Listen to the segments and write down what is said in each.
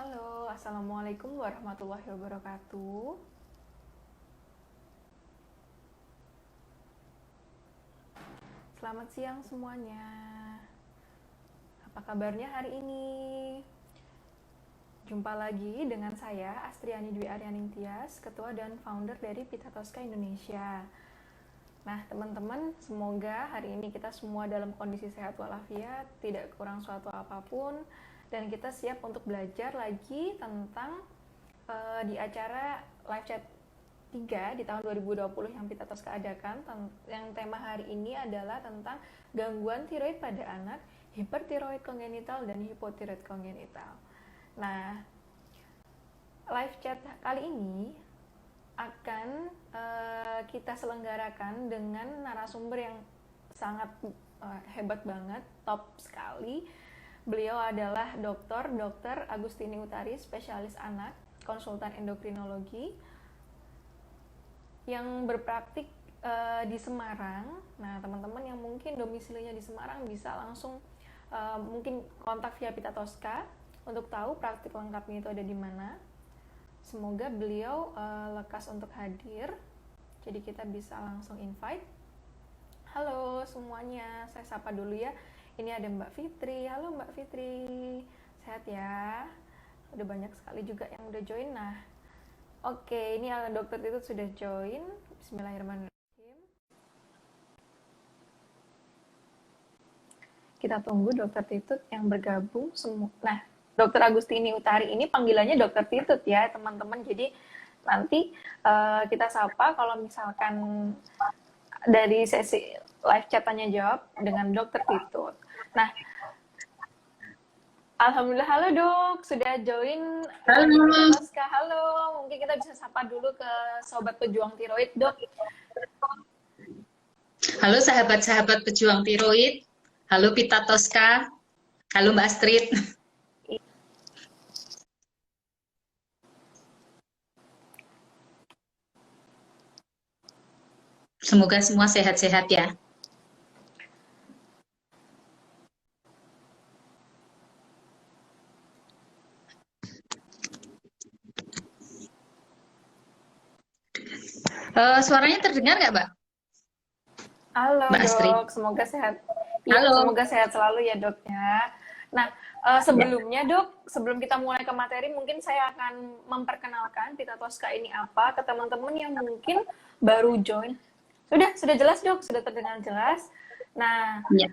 Halo, Assalamualaikum warahmatullahi wabarakatuh. Selamat siang semuanya. Apa kabarnya hari ini? Jumpa lagi dengan saya, Astriani Dwi Aryaning Tias, Ketua dan Founder dari Pitatoska Indonesia. Nah, teman-teman, semoga hari ini kita semua dalam kondisi sehat walafiat, tidak kurang suatu apapun, dan kita siap untuk belajar lagi tentang di acara live chat 3 di tahun 2020 yang Pitatoska adakan. Yang tema hari ini adalah tentang gangguan tiroid pada anak, hipertiroid kongenital dan hipotiroid kongenital. Nah, live chat kali ini akan kita selenggarakan dengan narasumber yang sangat hebat banget, top sekali. Beliau adalah Dr. Agustini Utari, spesialis anak, konsultan endokrinologi yang berpraktik di Semarang. Nah, teman-teman yang mungkin domisilinya di Semarang bisa langsung mungkin kontak via Pitatoska untuk tahu praktik lengkapnya itu ada di mana. Semoga beliau lekas untuk hadir. Jadi kita bisa langsung invite. Halo semuanya, saya sapa dulu ya. Ini ada Mbak Fitri. Halo Mbak Fitri, sehat ya? Udah banyak sekali juga yang udah join. Nah, oke, ini Dokter Titut sudah join. Bismillahirrahmanirrahim. Kita tunggu Dokter Titut yang bergabung semua. Nah, Dokter Agustini Utari ini panggilannya Dokter Titut ya, teman-teman. Jadi nanti kita sapa kalau misalkan dari sesi live chat tanya jawab dengan Dokter Titut. Nah, Alhamdulillah, halo Dok, sudah join di Pitatoska. Halo, mungkin kita bisa sapa dulu ke Sobat Pejuang Tiroid, Dok. Halo sahabat-sahabat pejuang tiroid, halo Pitatoska, halo Mbak Astrid. Semoga semua sehat-sehat ya. Suaranya terdengar nggak, Mbak? Halo Mbak Astrid. Dok, semoga sehat. Ya, Halo. semoga sehat selalu ya Dok ya. Nah, sebelumnya Dok, sebelum kita mulai ke materi, mungkin saya akan memperkenalkan Pitatoska ini apa ke teman-teman yang mungkin baru join. Sudah jelas Dok, sudah terdengar jelas. Nah, Ya.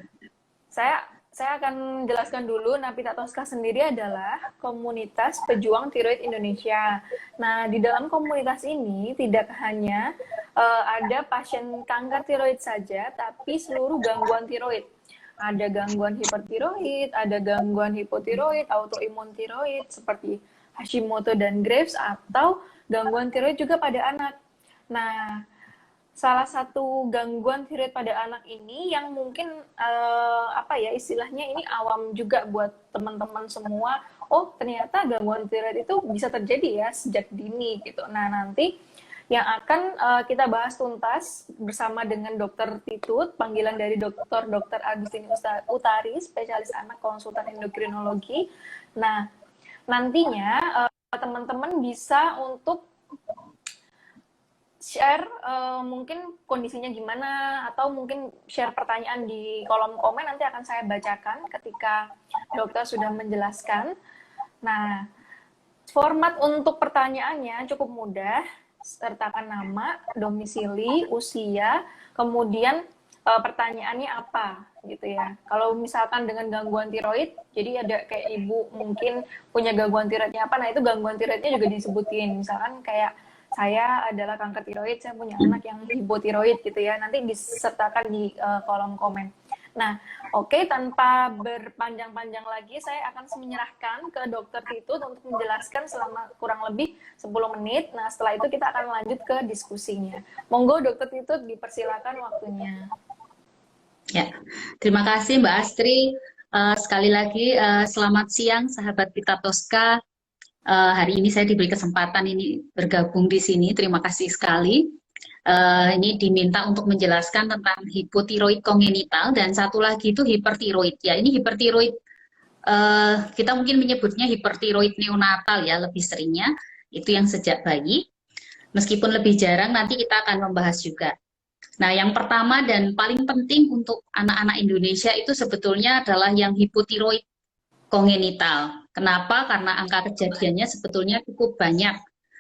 saya akan jelaskan dulu. Nah, Pitatoska sendiri adalah komunitas pejuang tiroid Indonesia. Nah, di dalam komunitas ini tidak hanya ada pasien kanker tiroid saja, tapi seluruh gangguan tiroid. Ada gangguan hipertiroid, ada gangguan hipotiroid, autoimun tiroid seperti Hashimoto dan Graves, atau gangguan tiroid juga pada anak. Nah, salah satu gangguan tiroid pada anak ini yang mungkin apa ya istilahnya, ini awam juga buat teman-teman semua. Oh, ternyata gangguan tiroid itu bisa terjadi ya sejak dini gitu. Nah, nanti yang akan kita bahas tuntas bersama dengan Dokter Titut, panggilan dari Dokter Agustini Utari, spesialis anak, konsultan endokrinologi. Nah, nantinya teman-teman bisa untuk share mungkin kondisinya gimana, atau mungkin share pertanyaan di kolom komen, nanti akan saya bacakan ketika dokter sudah menjelaskan. Nah, format untuk pertanyaannya cukup mudah, sertakan nama, domisili, usia, kemudian pertanyaannya apa gitu ya. Kalau misalkan dengan gangguan tiroid, jadi ada kayak ibu mungkin punya gangguan tiroidnya apa, nah itu gangguan tiroidnya juga disebutin. Misalkan kayak saya adalah kanker tiroid, saya punya anak yang hipotiroid gitu ya, nanti disertakan di kolom komen. Nah, oke, tanpa berpanjang-panjang lagi, saya akan menyerahkan ke Dokter Titut untuk menjelaskan selama kurang lebih 10 menit. Nah, setelah itu kita akan lanjut ke diskusinya. Monggo Dokter Titut, dipersilakan waktunya. Ya, terima kasih Mbak Astrid. Sekali lagi selamat siang sahabat Pitatoska. Hari ini saya diberi kesempatan ini bergabung di sini. Terima kasih sekali. Ini diminta untuk menjelaskan tentang hipotiroid kongenital dan satu lagi itu hipertiroid. Ya, ini hipertiroid kita mungkin menyebutnya hipertiroid neonatal ya, lebih seringnya itu yang sejak bayi. Meskipun lebih jarang, nanti kita akan membahas juga. Nah, yang pertama dan paling penting untuk anak-anak Indonesia itu sebetulnya adalah yang hipotiroid kongenital. Kenapa? Karena angka kejadiannya sebetulnya cukup banyak.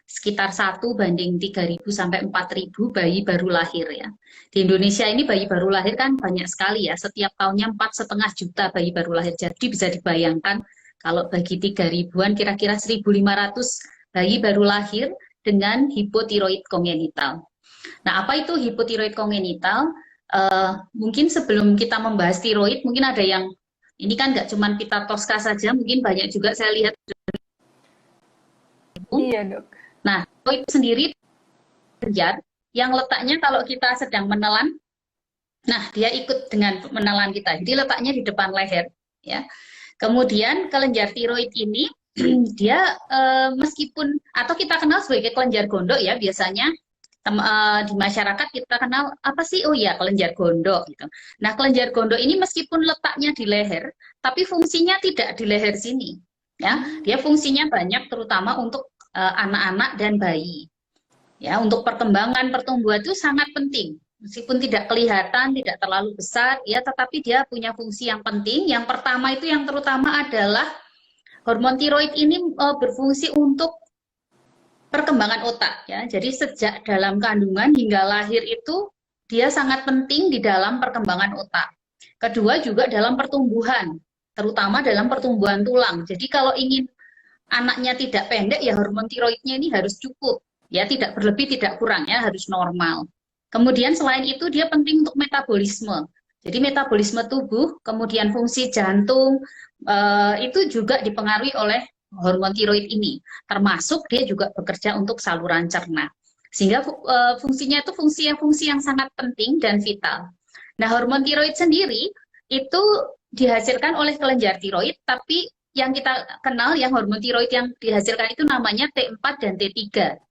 Sekitar 1:3.000 sampai 4.000 bayi baru lahir ya. Di Indonesia ini bayi baru lahir kan banyak sekali ya. Setiap tahunnya 4,5 juta bayi baru lahir. Jadi bisa dibayangkan kalau bagi 3.000-an kira-kira 1.500 bayi baru lahir dengan hipotiroid kongenital. Nah, apa itu hipotiroid kongenital? Mungkin sebelum kita membahas tiroid, mungkin ada yang, ini kan nggak cuma Pitta Tosca saja, mungkin banyak juga saya lihat. Iya, Dok. Nah, tiroid sendiri kelenjar yang letaknya kalau kita sedang menelan, nah dia ikut dengan menelan kita. Jadi letaknya di depan leher, ya. Kemudian kelenjar tiroid ini dia meskipun atau kita kenal sebagai kelenjar gondok ya biasanya di masyarakat kita kenal apa sih? Oh ya, kelenjar gondok gitu. Nah, kelenjar gondok ini meskipun letaknya di leher, tapi fungsinya tidak di leher sini. Ya, dia fungsinya banyak terutama untuk anak-anak dan bayi. Ya, untuk perkembangan pertumbuhan itu sangat penting. Meskipun tidak kelihatan, tidak terlalu besar, ya, tetapi dia punya fungsi yang penting. Yang pertama itu yang terutama adalah hormon tiroid ini berfungsi untuk perkembangan otak ya. Jadi sejak dalam kandungan hingga lahir itu dia sangat penting di dalam perkembangan otak. Kedua juga dalam pertumbuhan, terutama dalam pertumbuhan tulang. Jadi kalau ingin anaknya tidak pendek ya hormon tiroidnya ini harus cukup. Ya, tidak berlebih, tidak kurang ya, harus normal. Kemudian selain itu dia penting untuk metabolisme. Jadi metabolisme tubuh, kemudian fungsi jantung itu juga dipengaruhi oleh hormon tiroid ini, termasuk dia juga bekerja untuk saluran cerna, sehingga fungsinya itu fungsi yang sangat penting dan vital. Nah, hormon tiroid sendiri itu dihasilkan oleh kelenjar tiroid, tapi yang kita kenal yang hormon tiroid yang dihasilkan itu namanya T4 dan T3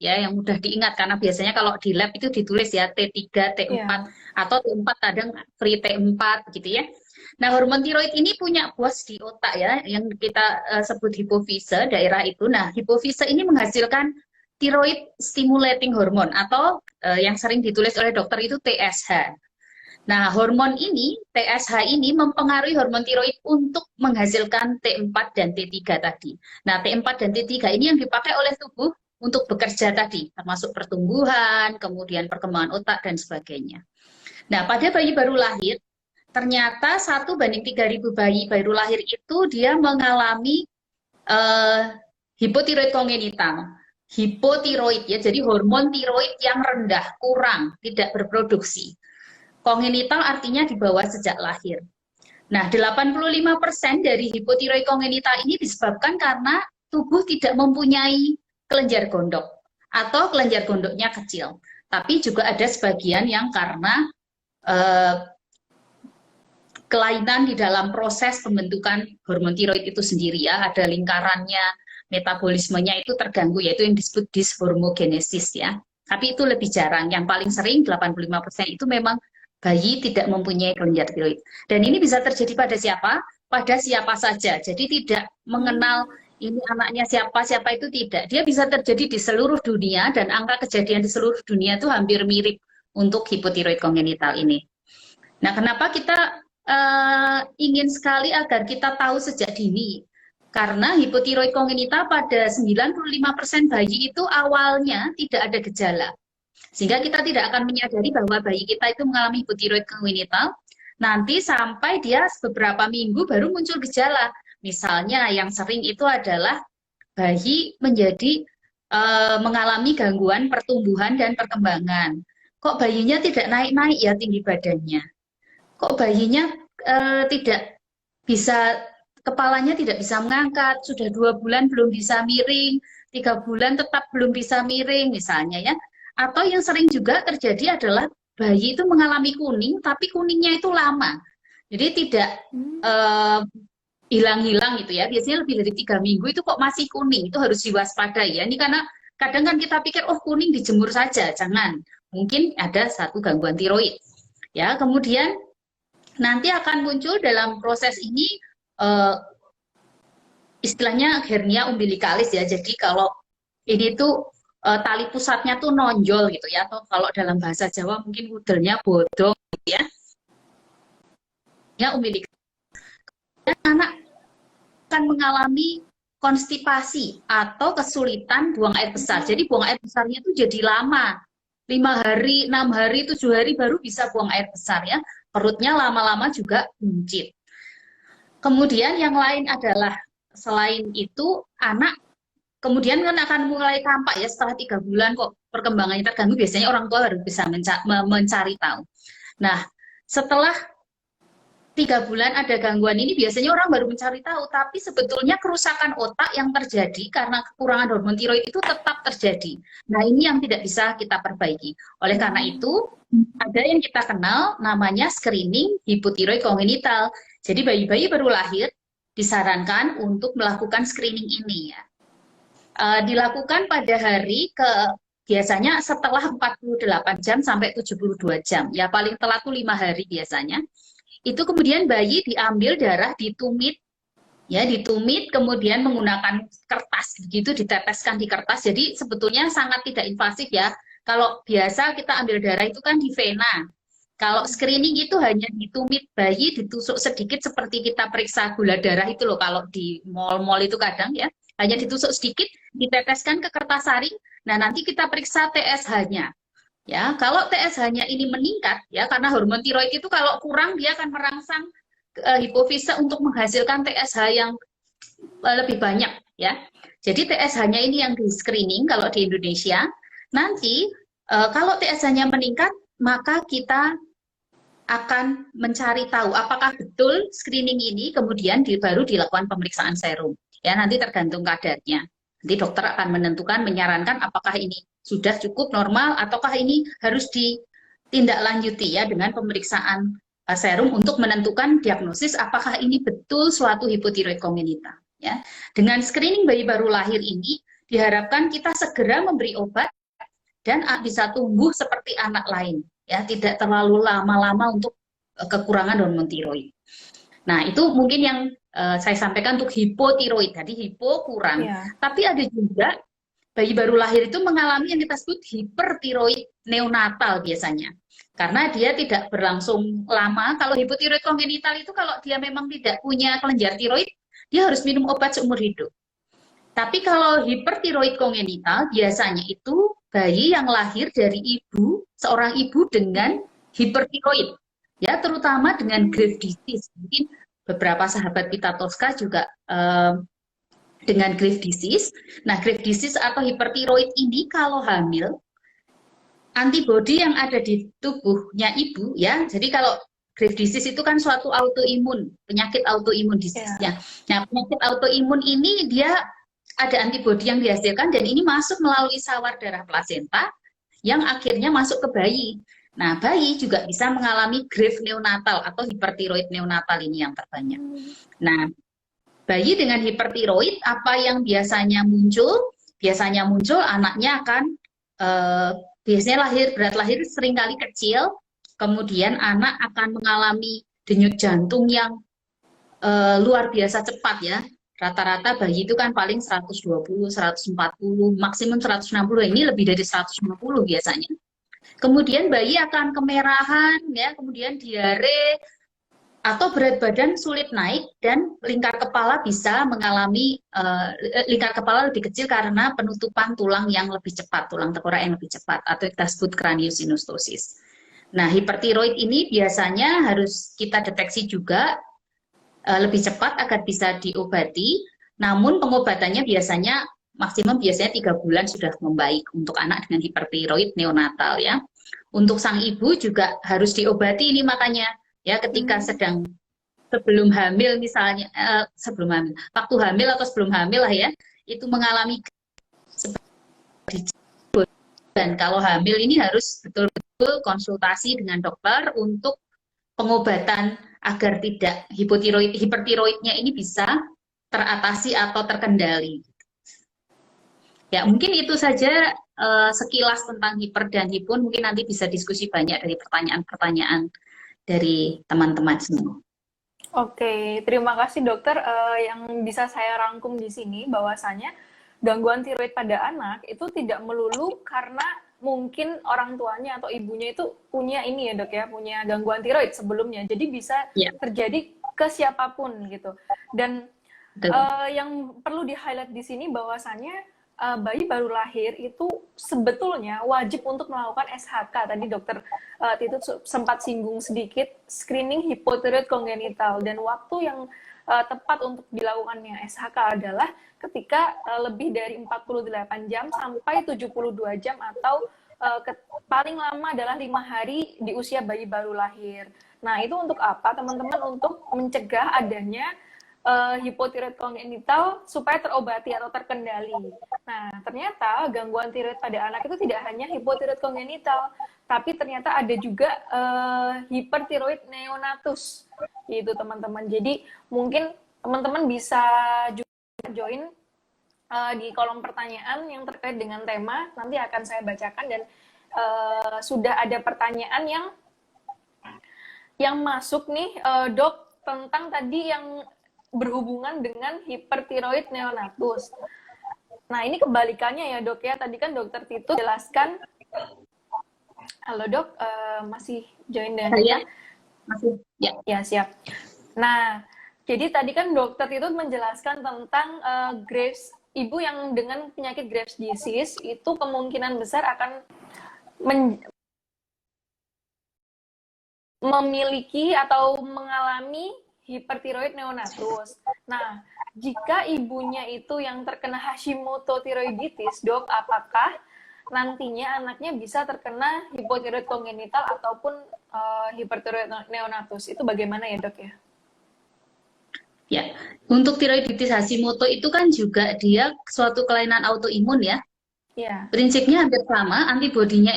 ya, yang mudah diingat karena biasanya kalau di lab itu ditulis ya T3, T4 atau T4 kadang free T4 gitu ya. Nah, hormon tiroid ini punya bos di otak ya, yang kita sebut hipofise, daerah itu. Nah, hipofise ini menghasilkan thyroid stimulating hormone atau yang sering ditulis oleh dokter itu TSH. Nah, hormon ini, TSH ini mempengaruhi hormon tiroid untuk menghasilkan T4 dan T3 tadi. Nah, T4 dan T3 ini yang dipakai oleh tubuh untuk bekerja tadi, termasuk pertumbuhan, kemudian perkembangan otak, dan sebagainya. Nah, pada bayi baru lahir, ternyata 1:3.000 bayi baru lahir itu dia mengalami hipotiroid kongenital. Hipotiroid ya, jadi hormon tiroid yang rendah, kurang, tidak berproduksi. Kongenital artinya di bawah sejak lahir. Nah, 85% dari hipotiroid kongenital ini disebabkan karena tubuh tidak mempunyai kelenjar gondok atau kelenjar gondoknya kecil. Tapi juga ada sebagian yang karena kelainan di dalam proses pembentukan hormon tiroid itu sendiri ya, ada lingkarannya, metabolismenya itu terganggu, yaitu yang disebut dishormogenesis ya. Tapi itu lebih jarang, yang paling sering 85% itu memang bayi tidak mempunyai kelenjar tiroid. Dan ini bisa terjadi pada siapa? Pada siapa saja. Jadi tidak mengenal ini anaknya siapa itu tidak. Dia bisa terjadi di seluruh dunia dan angka kejadian di seluruh dunia itu hampir mirip untuk hipotiroid kongenital ini. Nah, kenapa kita ingin sekali agar kita tahu sejak dini? Karena hipotiroid kongenital pada 95% bayi itu awalnya tidak ada gejala. Sehingga kita tidak akan menyadari bahwa bayi kita itu mengalami hipotiroid kongenital, nanti sampai dia beberapa minggu baru muncul gejala. Misalnya yang sering itu adalah bayi menjadi mengalami gangguan pertumbuhan dan perkembangan. Kok bayinya tidak naik-naik ya tinggi badannya? Kok bayinya tidak bisa, kepalanya tidak bisa mengangkat, sudah 2 bulan belum bisa miring, 3 bulan tetap belum bisa miring misalnya ya. Atau yang sering juga terjadi adalah bayi itu mengalami kuning, tapi kuningnya itu lama. Jadi tidak hilang-hilang gitu ya. Biasanya lebih dari 3 minggu itu kok masih kuning, itu harus diwaspadai ya. Ini karena kadang kan kita pikir, oh kuning dijemur saja, jangan. Mungkin ada satu gangguan tiroid. Ya, kemudian nanti akan muncul dalam proses ini istilahnya hernia umbilikalis ya. Jadi kalau ini tuh tali pusatnya tuh nonjol gitu ya, atau kalau dalam bahasa Jawa mungkin udelnya bodong gitu ya. Ya umbilikalis. Dan anak akan mengalami konstipasi atau kesulitan buang air besar. Jadi buang air besarnya itu jadi lama. 5 hari, 6 hari, 7 hari baru bisa buang air besar ya. Perutnya lama-lama juga buncit. Kemudian yang lain adalah selain itu anak kemudian kan akan mulai tampak ya setelah 3 bulan kok perkembangannya terganggu. Biasanya orang tua harus bisa mencari tahu. Nah, setelah 3 bulan ada gangguan ini biasanya orang baru mencari tahu, tapi sebetulnya kerusakan otak yang terjadi karena kekurangan hormon tiroid itu tetap terjadi. Nah, ini yang tidak bisa kita perbaiki. Oleh karena itu, ada yang kita kenal namanya screening hipotiroid kongenital. Jadi bayi-bayi baru lahir disarankan untuk melakukan screening ini ya. Dilakukan pada hari biasanya setelah 48 jam sampai 72 jam. Ya paling telat tuh 5 hari biasanya. Itu kemudian bayi diambil darah, ditumit, ya ditumit, kemudian menggunakan kertas, begitu diteteskan di kertas. Jadi sebetulnya sangat tidak invasif ya. Kalau biasa kita ambil darah itu kan di vena. Kalau screening itu hanya ditumit bayi, ditusuk sedikit seperti kita periksa gula darah itu loh. Kalau di mall-mall itu kadang ya, hanya ditusuk sedikit, diteteskan ke kertas saring. Nah nanti kita periksa TSH-nya. Ya, kalau TSH-nya ini meningkat ya karena hormon tiroid itu kalau kurang dia akan merangsang hipofise untuk menghasilkan TSH yang lebih banyak ya. Jadi TSH-nya ini yang di screening kalau di Indonesia. Nanti kalau TSH-nya meningkat maka kita akan mencari tahu apakah betul screening ini kemudian baru dilakukan pemeriksaan serum. Ya, nanti tergantung kadarnya. Nanti dokter akan menentukan, menyarankan apakah ini sudah cukup normal ataukah ini harus ditindaklanjuti ya dengan pemeriksaan serum untuk menentukan diagnosis apakah ini betul suatu hipotiroid kongenita ya. Dengan screening bayi baru lahir ini diharapkan kita segera memberi obat dan bisa tumbuh seperti anak lain ya, tidak terlalu lama-lama untuk kekurangan hormon tiroid. Nah, itu mungkin yang saya sampaikan untuk hipotiroid. Tadi hipo kurang, tapi ada juga bayi baru lahir itu mengalami yang kita sebut hipertiroid neonatal biasanya. Karena dia tidak berlangsung lama. Kalau hipotiroid kongenital itu kalau dia memang tidak punya kelenjar tiroid, dia harus minum obat seumur hidup. Tapi kalau hipertiroid kongenital biasanya itu bayi yang lahir dari seorang ibu dengan hipertiroid. Ya, terutama dengan Graves' disease. Mungkin beberapa sahabat Pita Tosca juga dengan Graves' disease. Nah, Graves' disease atau hipertiroid ini kalau hamil, antibodi yang ada di tubuhnya ibu, ya. Jadi kalau Graves' disease itu kan suatu autoimun, penyakit autoimun disease-nya. Nah, penyakit autoimun ini dia ada antibodi yang dihasilkan dan ini masuk melalui sawar darah plasenta yang akhirnya masuk ke bayi. Nah, bayi juga bisa mengalami Graves' neonatal atau hipertiroid neonatal ini yang terbanyak. Nah, bayi dengan hipertiroid apa yang biasanya muncul? Biasanya muncul anaknya akan biasanya berat lahir seringkali kecil, kemudian anak akan mengalami denyut jantung yang luar biasa cepat ya. Rata-rata bayi itu kan paling 120, 140, maksimum 160, ini lebih dari 150 biasanya. Kemudian bayi akan kemerahan, ya, kemudian diare, atau berat badan sulit naik, dan lingkar kepala bisa mengalami, lingkar kepala lebih kecil karena penutupan tulang yang lebih cepat, tulang tengkorak yang lebih cepat, atau kita sebut craniosynostosis. Nah, hipertiroid ini biasanya harus kita deteksi juga lebih cepat agar bisa diobati, namun pengobatannya biasanya maksimum 3 bulan sudah membaik untuk anak dengan hipertiroid neonatal ya. Untuk sang ibu juga harus diobati ini makanya ya ketika sebelum hamil misalnya, waktu hamil atau sebelum hamil lah ya, itu mengalami dan kalau hamil ini harus betul-betul konsultasi dengan dokter untuk pengobatan agar tidak hipertiroidnya ini bisa teratasi atau terkendali. Ya, mungkin itu saja sekilas tentang hiper dan hipon. Mungkin nanti bisa diskusi banyak dari pertanyaan-pertanyaan dari teman-teman semua. Oke, terima kasih dokter. Yang bisa saya rangkum di sini bahwasanya gangguan tiroid pada anak itu tidak melulu karena mungkin orang tuanya atau ibunya itu punya ini ya dok ya, punya gangguan tiroid sebelumnya. Jadi bisa Ya, terjadi ke siapapun gitu. Dan betul. yang perlu di-highlight di sini bahwasanya bayi baru lahir itu sebetulnya wajib untuk melakukan SHK. Tadi dokter Tito sempat singgung sedikit screening hipotiroid kongenital, dan waktu yang tepat untuk dilakukannya SHK adalah ketika lebih dari 48 jam sampai 72 jam atau paling lama adalah 5 hari di usia bayi baru lahir. Nah, itu untuk apa, teman-teman? Untuk mencegah adanya hipotiroid kongenital supaya terobati atau terkendali. Nah, ternyata gangguan tiroid pada anak itu tidak hanya hipotiroid kongenital, tapi ternyata ada juga hipertiroid neonatus, gitu teman-teman. Jadi mungkin teman-teman bisa juga join di kolom pertanyaan yang terkait dengan tema, nanti akan saya bacakan, dan sudah ada pertanyaan yang masuk nih, dok, tentang tadi yang berhubungan dengan hipertiroid neonatus. Nah, ini kebalikannya ya dok ya. Tadi kan dokter Tito jelaskan. Halo dok, masih join dengan Saya kita? masih, ya. Ya, siap. Nah, jadi tadi kan dokter Tito menjelaskan tentang Graves, ibu yang dengan penyakit Graves disease itu kemungkinan besar akan memiliki atau mengalami hipertiroid neonatus. Nah, jika ibunya itu yang terkena Hashimoto tiroiditis, dok, apakah nantinya anaknya bisa terkena hipotiroid kongenital ataupun hipertiroid neonatus? Itu bagaimana ya, dok ya? Ya, untuk tiroiditis Hashimoto itu kan juga dia suatu kelainan autoimun ya. Iya. Prinsipnya hampir sama, antibodinya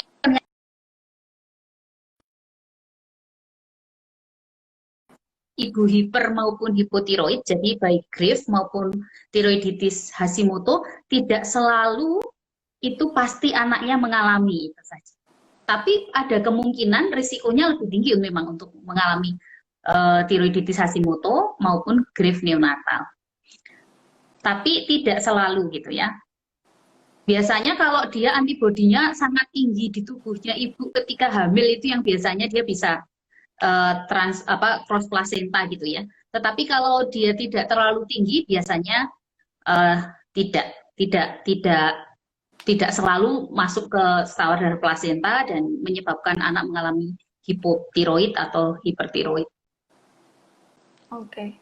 ibu hiper maupun hipotiroid, jadi baik Graves maupun tiroiditis Hashimoto tidak selalu itu pasti anaknya mengalami itu saja. Tapi ada kemungkinan risikonya lebih tinggi memang untuk mengalami tiroiditis Hashimoto maupun Graves neonatal. Tapi tidak selalu gitu ya. Biasanya kalau dia antibodinya sangat tinggi di tubuhnya ibu ketika hamil itu yang biasanya dia bisa cross placenta gitu ya. Tetapi kalau dia tidak terlalu tinggi biasanya tidak tidak tidak tidak selalu masuk ke saluran plasenta dan menyebabkan anak mengalami hipotiroid atau hipertiroid. Oke.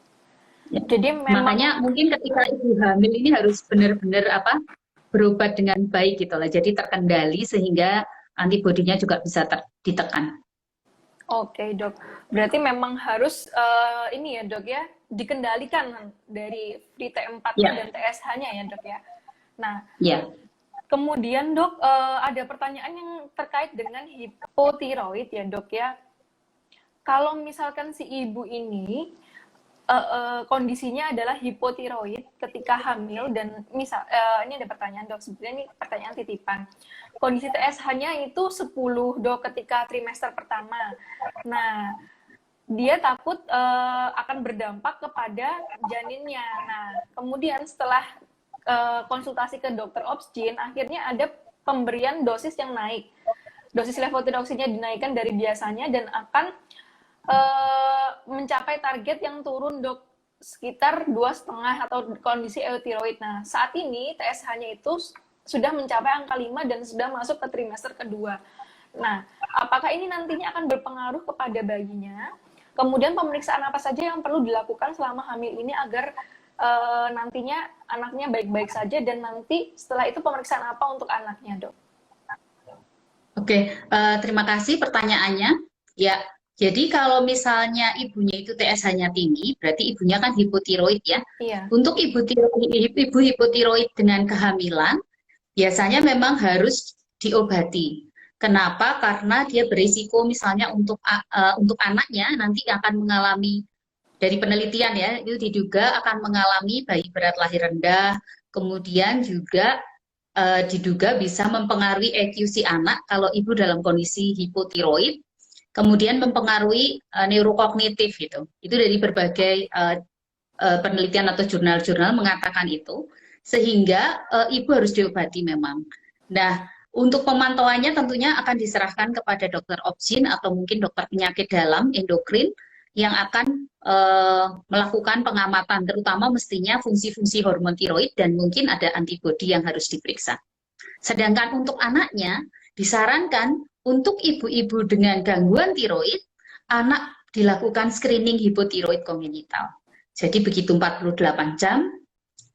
Ya. Jadi Makanya memang mungkin ketika ibu hamil ini harus benar-benar berobat dengan baik gitu lah. Jadi terkendali sehingga antibodinya juga bisa ditekan. oke, dok. Berarti memang harus ini ya, dok ya, dikendalikan dari free T4-nya Ya, dan TSH-nya ya, dok ya. Nah, ya, kemudian dok, ada pertanyaan yang terkait dengan hipotiroid ya dok ya. Kalau misalkan si ibu ini kondisinya adalah hipotiroid ketika hamil, dan misal ini ada pertanyaan dok, sebenarnya ini pertanyaan titipan. Kondisi TSH-nya itu 10 dok ketika trimester pertama. Nah, dia takut akan berdampak kepada janinnya. Nah, kemudian setelah konsultasi ke dokter obsgin, akhirnya ada pemberian dosis yang naik. Dosis levotiroxinnya dinaikkan dari biasanya dan akan mencapai target yang turun dok, sekitar 2,5 atau kondisi euthyroid. Nah, saat ini TSH-nya itu sudah mencapai angka 5 dan sudah masuk ke trimester kedua. Nah, apakah ini nantinya akan berpengaruh kepada bayinya? Kemudian pemeriksaan apa saja yang perlu dilakukan selama hamil ini agar nantinya anaknya baik-baik saja, dan nanti setelah itu pemeriksaan apa untuk anaknya, dok? Oke, terima kasih pertanyaannya. Ya, jadi kalau misalnya ibunya itu TSH-nya tinggi, berarti ibunya kan hipotiroid ya. Iya. Untuk ibu hipotiroid dengan kehamilan, biasanya memang harus diobati. Kenapa? Karena dia berisiko misalnya untuk anaknya nanti akan mengalami, dari penelitian ya, itu diduga akan mengalami bayi berat lahir rendah, kemudian juga diduga bisa mempengaruhi EQ si anak kalau ibu dalam kondisi hipotiroid, kemudian mempengaruhi neurokognitif gitu. Itu dari berbagai penelitian atau jurnal-jurnal mengatakan itu, sehingga ibu harus diobati memang. Nah, untuk pemantauannya tentunya akan diserahkan kepada dokter obgyn atau mungkin dokter penyakit dalam endokrin yang akan melakukan pengamatan, terutama mestinya fungsi-fungsi hormon tiroid dan mungkin ada antibodi yang harus diperiksa. Sedangkan untuk anaknya, disarankan untuk ibu-ibu dengan gangguan tiroid, anak dilakukan screening hipotiroid kongenital. Jadi begitu 48 jam,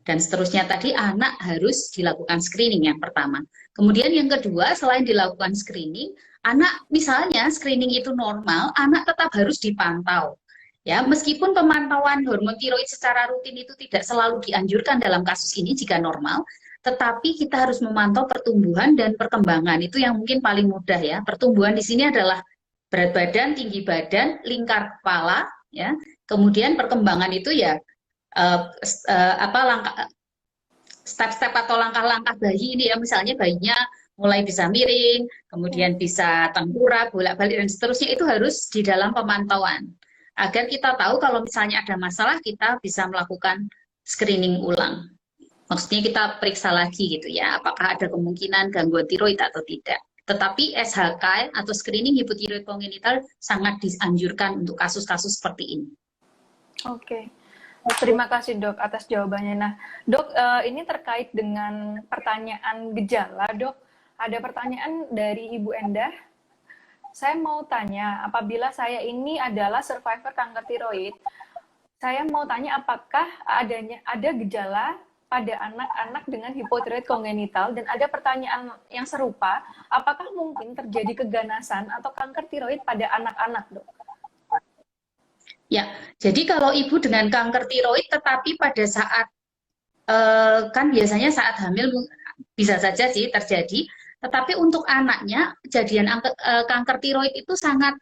dan seterusnya tadi anak harus dilakukan screening yang pertama. Kemudian yang kedua, selain dilakukan screening, anak misalnya screening itu normal, anak tetap harus dipantau. Ya, meskipun pemantauan hormon tiroid secara rutin itu tidak selalu dianjurkan dalam kasus ini jika normal, tetapi kita harus memantau pertumbuhan dan perkembangan. Itu yang mungkin paling mudah ya. Pertumbuhan di sini adalah berat badan, tinggi badan, lingkar kepala, ya. Kemudian perkembangan itu ya step-step atau langkah-langkah bayi ini ya, misalnya bayinya mulai bisa miring, kemudian bisa tengkurap, bolak-balik dan seterusnya, itu harus di dalam pemantauan agar kita tahu kalau misalnya ada masalah kita bisa melakukan screening ulang. Maksudnya kita periksa lagi gitu ya, apakah ada kemungkinan gangguan tiroid atau tidak. Tetapi SHK atau screening hipotiroid kongenital sangat dianjurkan untuk kasus-kasus seperti ini. Oke. Terima kasih dok atas jawabannya. Nah dok, ini terkait dengan pertanyaan gejala dok. Ada pertanyaan dari Ibu Endah. Saya mau tanya, apabila saya ini adalah survivor kanker tiroid, saya mau tanya apakah ada gejala pada anak-anak dengan hipotiroid kongenital, dan ada pertanyaan yang serupa, apakah mungkin terjadi keganasan atau kanker tiroid pada anak-anak dok? Ya, jadi kalau ibu dengan kanker tiroid tetapi pada saat kan biasanya saat hamil bisa saja sih terjadi, tetapi untuk anaknya kejadian kanker tiroid itu sangat,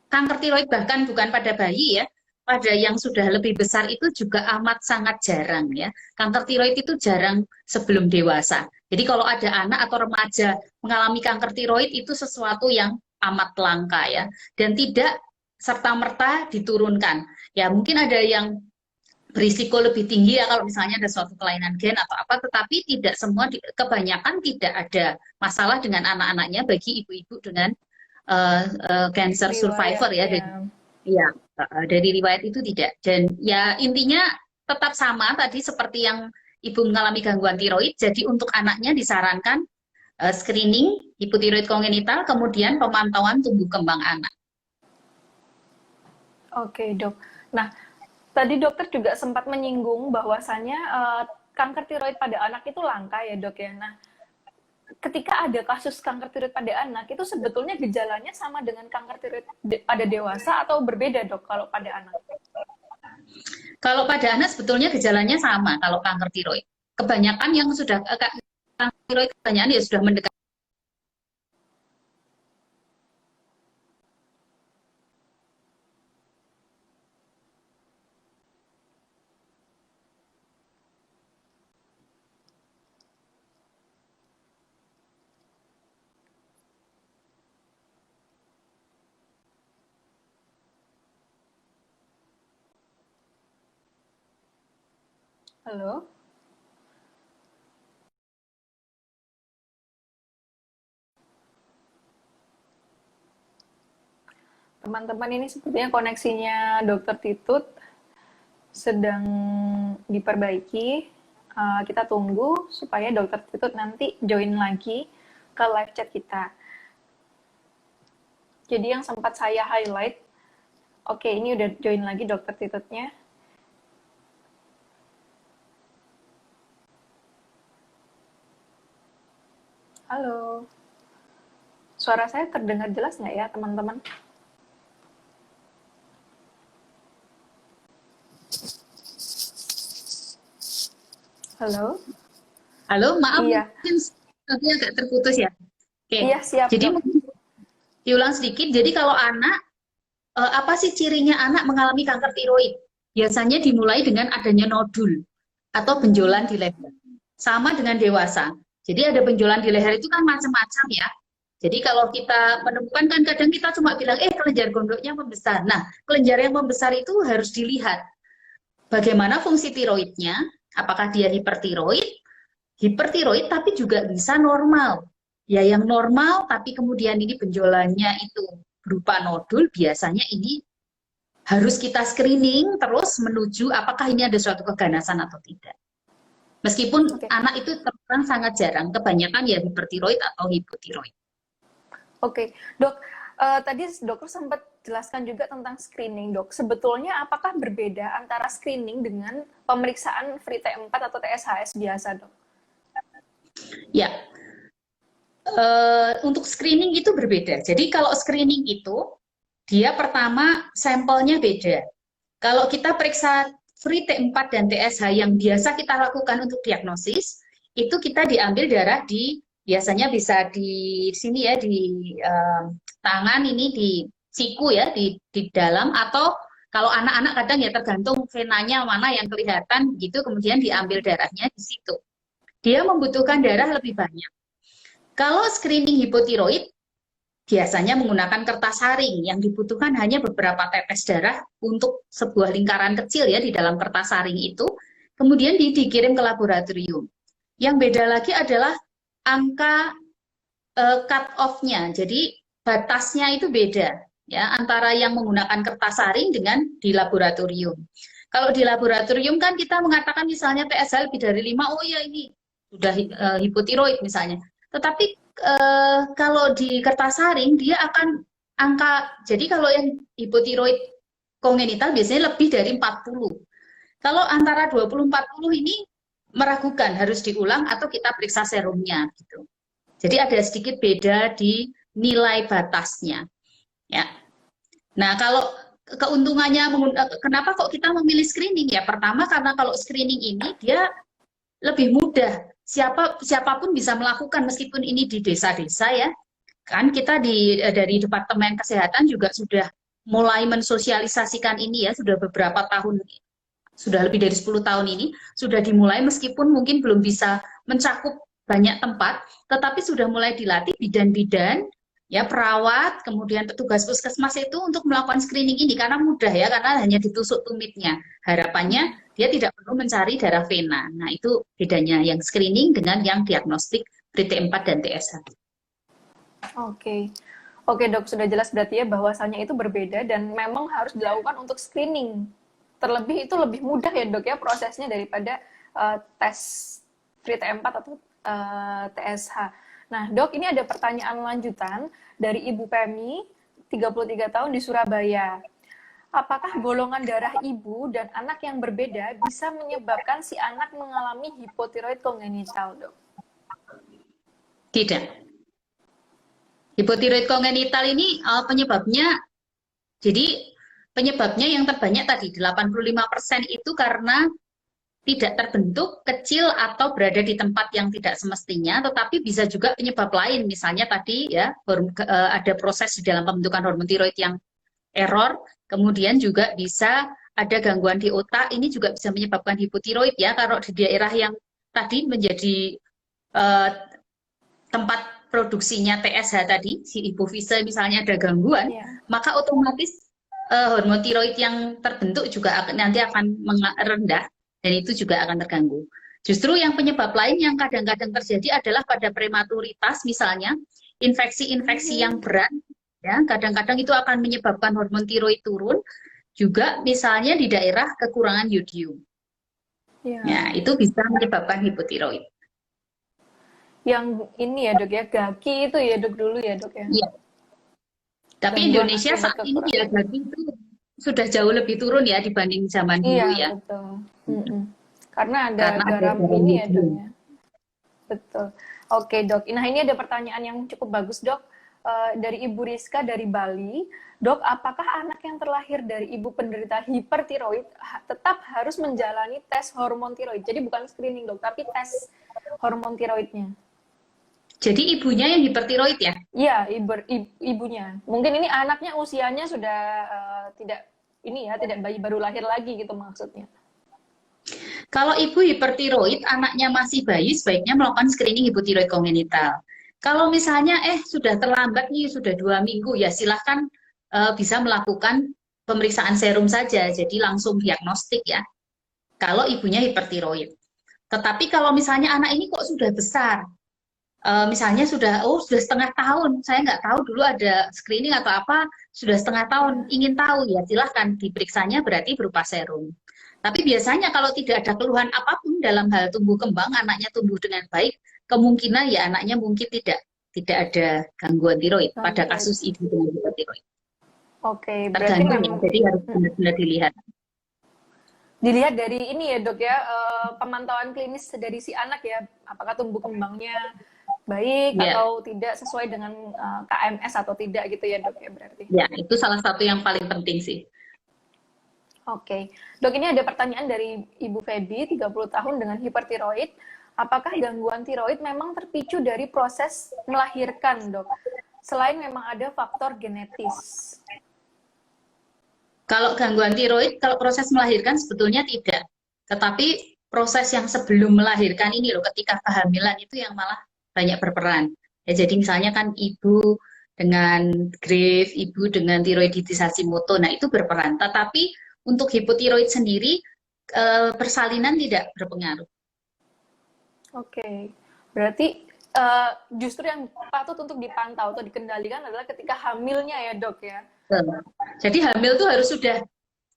kanker tiroid bahkan bukan pada bayi ya, pada yang sudah lebih besar itu juga amat sangat jarang ya. Kanker tiroid itu jarang sebelum dewasa. Jadi kalau ada anak atau remaja mengalami kanker tiroid itu sesuatu yang amat langka ya, dan tidak serta-merta diturunkan. Ya mungkin ada yang berisiko lebih tinggi ya kalau misalnya ada suatu kelainan gen atau apa, tetapi tidak semua, kebanyakan tidak ada masalah dengan anak-anaknya bagi ibu-ibu dengan cancer survivor ya. Dari riwayat itu tidak. Dan ya intinya tetap sama tadi seperti yang ibu mengalami gangguan tiroid, jadi untuk anaknya disarankan screening hipotiroid kongenital, kemudian pemantauan tumbuh kembang anak. Oke dok. Nah, tadi dokter juga sempat menyinggung bahwasannya kanker tiroid pada anak itu langka ya dok ya. Nah, ketika ada kasus kanker tiroid pada anak, itu sebetulnya gejalanya sama dengan kanker tiroid pada dewasa atau berbeda dok kalau pada anak? Kalau pada anak sebetulnya gejalanya sama kalau kanker tiroid. Kebanyakan yang sudah kanker tiroid kebanyakan ya sudah mendekat. Halo? Teman-teman, ini sepertinya koneksinya Dokter Titut sedang diperbaiki. Kita tunggu supaya Dokter Titut nanti join lagi ke live chat kita. Jadi yang sempat saya highlight, oke, ini udah join lagi Dokter Titutnya. Halo. Suara saya terdengar jelas nggak ya, teman-teman? Halo? Halo, maaf, Iya. mungkin tadi agak terputus ya. Oke. Iya, siap. Jadi mungkin diulang sedikit. Jadi kalau anak, apa sih cirinya anak mengalami kanker tiroid? Biasanya dimulai dengan adanya nodul atau benjolan di leher. Sama dengan dewasa. Jadi ada benjolan di leher itu kan macam-macam ya. Jadi kalau kita menemukan kan kadang kita cuma bilang, kelenjar gondoknya membesar. Nah, kelenjar yang membesar itu harus dilihat bagaimana fungsi tiroidnya, apakah dia hipertiroid tapi juga bisa normal. Ya yang normal tapi kemudian ini benjolannya itu berupa nodul, biasanya ini harus kita screening terus menuju apakah ini ada suatu keganasan atau tidak. Meskipun anak itu terang sangat jarang, kebanyakan ya hipertiroid atau hipotiroid. Oke, Dok, tadi dokter sempat jelaskan juga tentang screening, Dok. Sebetulnya apakah berbeda antara screening dengan pemeriksaan free T4 atau TSHS biasa, Dok? Ya, untuk screening itu berbeda. Jadi kalau screening itu, dia pertama sampelnya beda. Kalau kita periksa free T4 dan TSH yang biasa kita lakukan untuk diagnosis, itu kita diambil darah biasanya bisa di sini ya, di tangan ini, di siku ya, di dalam, atau kalau anak-anak kadang ya tergantung venanya mana yang kelihatan, gitu, kemudian diambil darahnya di situ. Dia membutuhkan darah lebih banyak. Kalau screening hipotiroid, biasanya menggunakan kertas saring yang dibutuhkan hanya beberapa tetes darah untuk sebuah lingkaran kecil ya di dalam kertas saring itu, kemudian dikirim ke laboratorium. Yang beda lagi adalah angka cut off-nya, jadi batasnya itu beda ya antara yang menggunakan kertas saring dengan di laboratorium. Kalau di laboratorium kan kita mengatakan misalnya TSH lebih dari 5, oh ya ini sudah hipotiroid misalnya. Tetapi kalau di kertas saring dia akan jadi kalau yang hipotiroid kongenital biasanya lebih dari 40. Kalau antara 20-40 ini meragukan, harus diulang atau kita periksa serumnya gitu. Jadi ada sedikit beda di nilai batasnya. Ya. Nah, kalau keuntungannya kenapa kok kita memilih screening ya? Pertama karena kalau screening ini dia lebih mudah. Siapapun bisa melakukan meskipun ini di desa-desa ya. Kan kita dari Departemen Kesehatan juga sudah mulai mensosialisasikan ini ya, sudah beberapa tahun, sudah lebih dari 10 tahun ini, sudah dimulai meskipun mungkin belum bisa mencakup banyak tempat, tetapi sudah mulai dilatih bidan-bidan, ya perawat, kemudian petugas puskesmas itu untuk melakukan screening ini, karena mudah ya, karena hanya ditusuk tumitnya. Harapannya dia tidak perlu mencari darah vena. Nah, itu bedanya yang screening dengan yang diagnostik T4 dan TSH. Oke. Oke, Dok, sudah jelas berarti ya bahwasannya itu berbeda dan memang harus dilakukan untuk screening. Terlebih itu lebih mudah ya, Dok ya, prosesnya daripada tes T4 atau TSH. Nah, Dok, ini ada pertanyaan lanjutan dari Ibu Pemi, 33 tahun di Surabaya. Apakah golongan darah ibu dan anak yang berbeda bisa menyebabkan si anak mengalami hipotiroid kongenital, Dok? Tidak. Hipotiroid kongenital ini penyebabnya, jadi penyebabnya yang terbanyak tadi, 85% itu karena tidak terbentuk, kecil, atau berada di tempat yang tidak semestinya, tetapi bisa juga penyebab lain. Misalnya tadi ya, ada proses di dalam pembentukan hormon tiroid yang error, kemudian juga bisa ada gangguan di otak, ini juga bisa menyebabkan hipotiroid ya, kalau di daerah yang tadi menjadi tempat produksinya TSH tadi, si hipofise misalnya ada gangguan, maka otomatis hormon tiroid yang terbentuk juga nanti akan rendah, dan itu juga akan terganggu. Justru yang penyebab lain yang kadang-kadang terjadi adalah pada prematuritas, misalnya infeksi-infeksi yang berat, ya kadang-kadang itu akan menyebabkan hormon tiroid turun, juga misalnya di daerah kekurangan yodium. Ya, itu bisa menyebabkan hipotiroid. Yang ini ya, Dok ya, GAKI itu ya, Dok, dulu ya, Dok ya. Iya. Tapi Indonesia saat ini ya GAKI itu sudah jauh lebih turun ya dibanding zaman dulu ya. Betul. Karena ada garam ini ya, Dok ya. Betul. Oke, Dok. Nah, ini ada pertanyaan yang cukup bagus, Dok. Dari Ibu Rizka dari Bali. Dok, apakah anak yang terlahir dari ibu penderita hipertiroid tetap harus menjalani tes hormon tiroid? Jadi bukan screening, Dok, tapi tes hormon tiroidnya. Jadi ibunya yang hipertiroid ya? Iya, ibunya. Mungkin ini anaknya usianya sudah tidak bayi baru lahir lagi gitu maksudnya. Kalau ibu hipertiroid, anaknya masih bayi, sebaiknya melakukan screening hipotiroid kongenital. Kalau misalnya sudah terlambat nih, sudah 2 minggu, ya silahkan bisa melakukan pemeriksaan serum saja, jadi langsung diagnostik ya. Kalau ibunya hipertiroid. Tetapi kalau misalnya anak ini kok sudah besar, misalnya sudah setengah tahun, saya nggak tahu dulu ada screening atau apa, sudah setengah tahun, Ya. ingin tahu ya silahkan diperiksanya berarti berupa serum. Tapi biasanya kalau tidak ada keluhan apapun dalam hal tumbuh kembang, anaknya tumbuh dengan baik, kemungkinan ya anaknya mungkin tidak ada gangguan tiroid pada Tiroid. kasus ibu dengan hipertiroid. Oke, berarti Tergantung ya, memang jadi harus benar-benar dilihat. dilihat dari ini ya dok ya, pemantauan klinis dari si anak ya, apakah tumbuh kembangnya baik Ya, atau tidak sesuai dengan KMS atau tidak gitu ya dok ya berarti. ya itu salah satu yang paling penting sih. Oke, dok ini ada pertanyaan dari Ibu Feby, 30 tahun dengan hipertiroid. Apakah gangguan tiroid memang terpicu dari proses melahirkan dok? Selain memang ada faktor genetis. Kalau gangguan tiroid, kalau proses melahirkan sebetulnya tidak. Tetapi proses yang sebelum melahirkan ini loh, ketika kehamilan itu yang malah banyak berperan. Ya, jadi misalnya kan ibu dengan Graves, ibu dengan tiroiditis Hashimoto, nah itu berperan. Tetapi untuk hipotiroid sendiri, persalinan tidak berpengaruh. Oke, berarti justru yang patut untuk dipantau atau dikendalikan adalah ketika hamilnya ya dok ya. Jadi hamil tuh harus sudah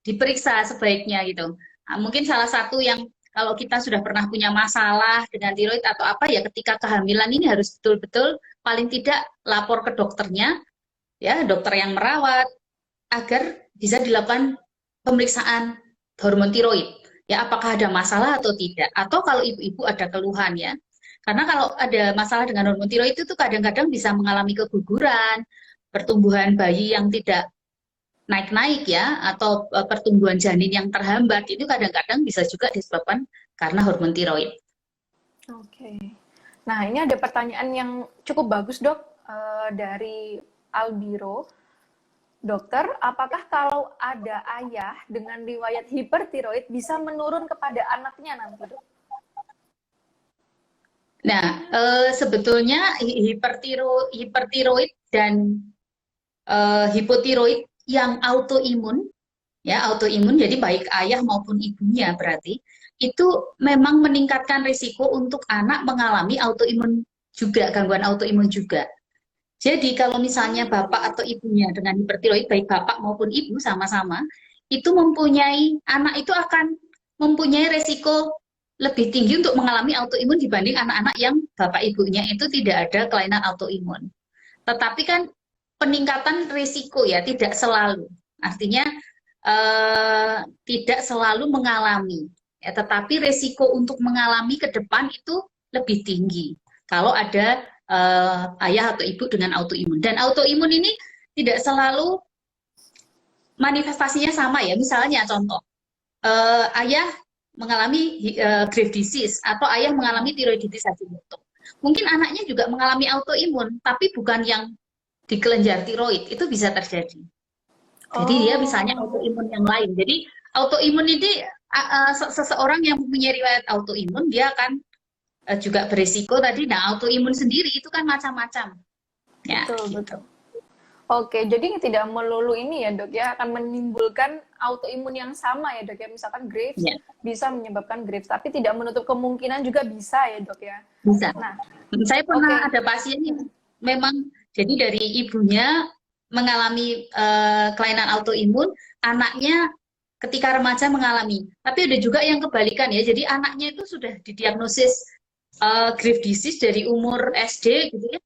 diperiksa sebaiknya gitu. Nah, mungkin salah satu yang kalau kita sudah pernah punya masalah dengan tiroid atau apa ya ketika kehamilan ini harus betul-betul paling tidak lapor ke dokternya ya, dokter yang merawat agar bisa dilakukan pemeriksaan hormon tiroid. Ya, apakah ada masalah atau tidak? Atau kalau ibu-ibu ada keluhan ya. Karena kalau ada masalah dengan hormon tiroid itu kadang-kadang bisa mengalami keguguran, pertumbuhan bayi yang tidak naik-naik ya, atau pertumbuhan janin yang terhambat, itu kadang-kadang bisa juga disebabkan karena hormon tiroid. Oke. Nah ini ada pertanyaan yang cukup bagus dok, dari Albiro. Dokter, apakah kalau ada ayah dengan riwayat hipertiroid bisa menurun kepada anaknya nanti dok? Nah, sebetulnya hipertiroid dan hipotiroid yang autoimun, ya autoimun, jadi baik ayah maupun ibunya berarti, itu memang meningkatkan risiko untuk anak mengalami autoimun juga, gangguan autoimun juga. Jadi kalau misalnya bapak atau ibunya dengan hipertiroid, baik bapak maupun ibu sama-sama, itu anak itu akan mempunyai resiko lebih tinggi untuk mengalami autoimun dibanding anak-anak yang bapak ibunya itu tidak ada kelainan autoimun. Tetapi kan peningkatan risiko ya tidak selalu. Artinya tidak selalu mengalami. Ya, tetapi risiko untuk mengalami ke depan itu lebih tinggi kalau ada ayah atau ibu dengan autoimun. Dan autoimun ini tidak selalu manifestasinya sama ya. Misalnya contoh, ayah mengalami Graves disease atau ayah mengalami tiroiditis Hashimoto. Mungkin anaknya juga mengalami autoimun, tapi bukan yang di kelenjar tiroid, itu bisa terjadi. Jadi dia misalnya Oh, autoimun yang lain. Jadi autoimun ini seseorang yang mempunyai riwayat autoimun dia akan juga berisiko tadi. Nah, autoimun sendiri itu kan macam-macam. Ya, betul gitu. betul. Oke, jadi tidak melulu ini ya dok ya, akan menimbulkan autoimun yang sama ya dok ya. Misalkan Graves Ya, bisa menyebabkan Graves, tapi tidak menutup kemungkinan juga bisa ya dok ya. bisa. Nah, Saya pernah oke. ada pasien yang memang jadi dari ibunya mengalami kelainan autoimun, anaknya ketika remaja mengalami. Tapi ada juga yang kebalikan ya. Jadi anaknya itu sudah didiagnosis Graves disease dari umur SD gitu ya.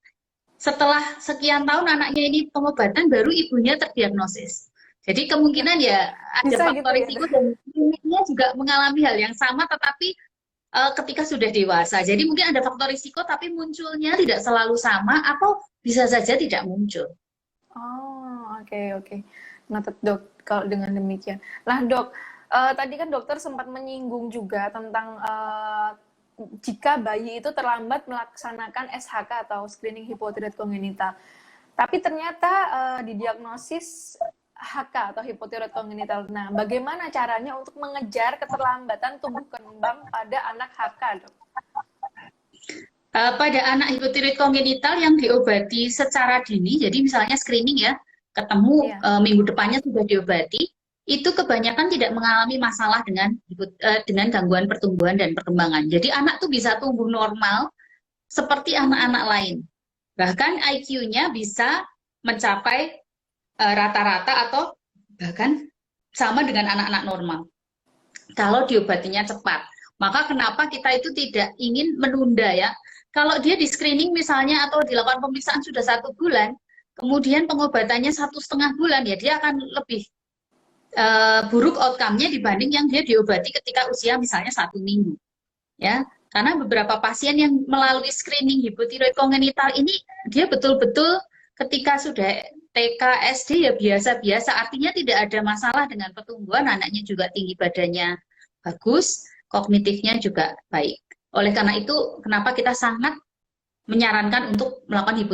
Setelah sekian tahun anaknya ini pengobatan baru ibunya terdiagnosis. Jadi kemungkinan ya ada Bisa gitu faktor ya risiko dok? dan kliniknya juga mengalami hal yang sama tetapi ketika sudah dewasa. Jadi mungkin ada faktor risiko tapi munculnya tidak selalu sama atau bisa saja tidak muncul. Oh, oke oke. Noted dok, kalau dengan demikian. Nah dok, tadi kan dokter sempat menyinggung juga tentang jika bayi itu terlambat melaksanakan SHK atau screening hipotiroid kongenital. Tapi ternyata didiagnosis HK atau hipotiroid kongenital. Nah, bagaimana caranya untuk mengejar keterlambatan tumbuh kembang pada anak HK, dok? Pada anak hipotiroid kongenital yang diobati secara dini, jadi misalnya screening ya, ketemu Iya. minggu depannya sudah diobati, itu kebanyakan tidak mengalami masalah dengan gangguan pertumbuhan dan perkembangan. Jadi anak tuh bisa tumbuh normal seperti anak-anak lain. Bahkan IQ-nya bisa mencapai rata-rata atau bahkan sama dengan anak-anak normal. Kalau diobatinya cepat. Maka kenapa kita itu tidak ingin menunda ya. Kalau dia di screening misalnya atau dilakukan pemeriksaan sudah 1 bulan, kemudian pengobatannya 1,5 bulan, ya dia akan lebih buruk outcome-nya dibanding yang dia diobati ketika usia misalnya 1 minggu. Ya, karena beberapa pasien yang melalui screening hipotiroid kongenital ini, dia betul-betul ketika sudah TK, SD ya biasa-biasa, artinya tidak ada masalah dengan pertumbuhan, anaknya juga tinggi badannya bagus, kognitifnya juga baik. Oleh karena itu, kenapa kita sangat menyarankan untuk melakukan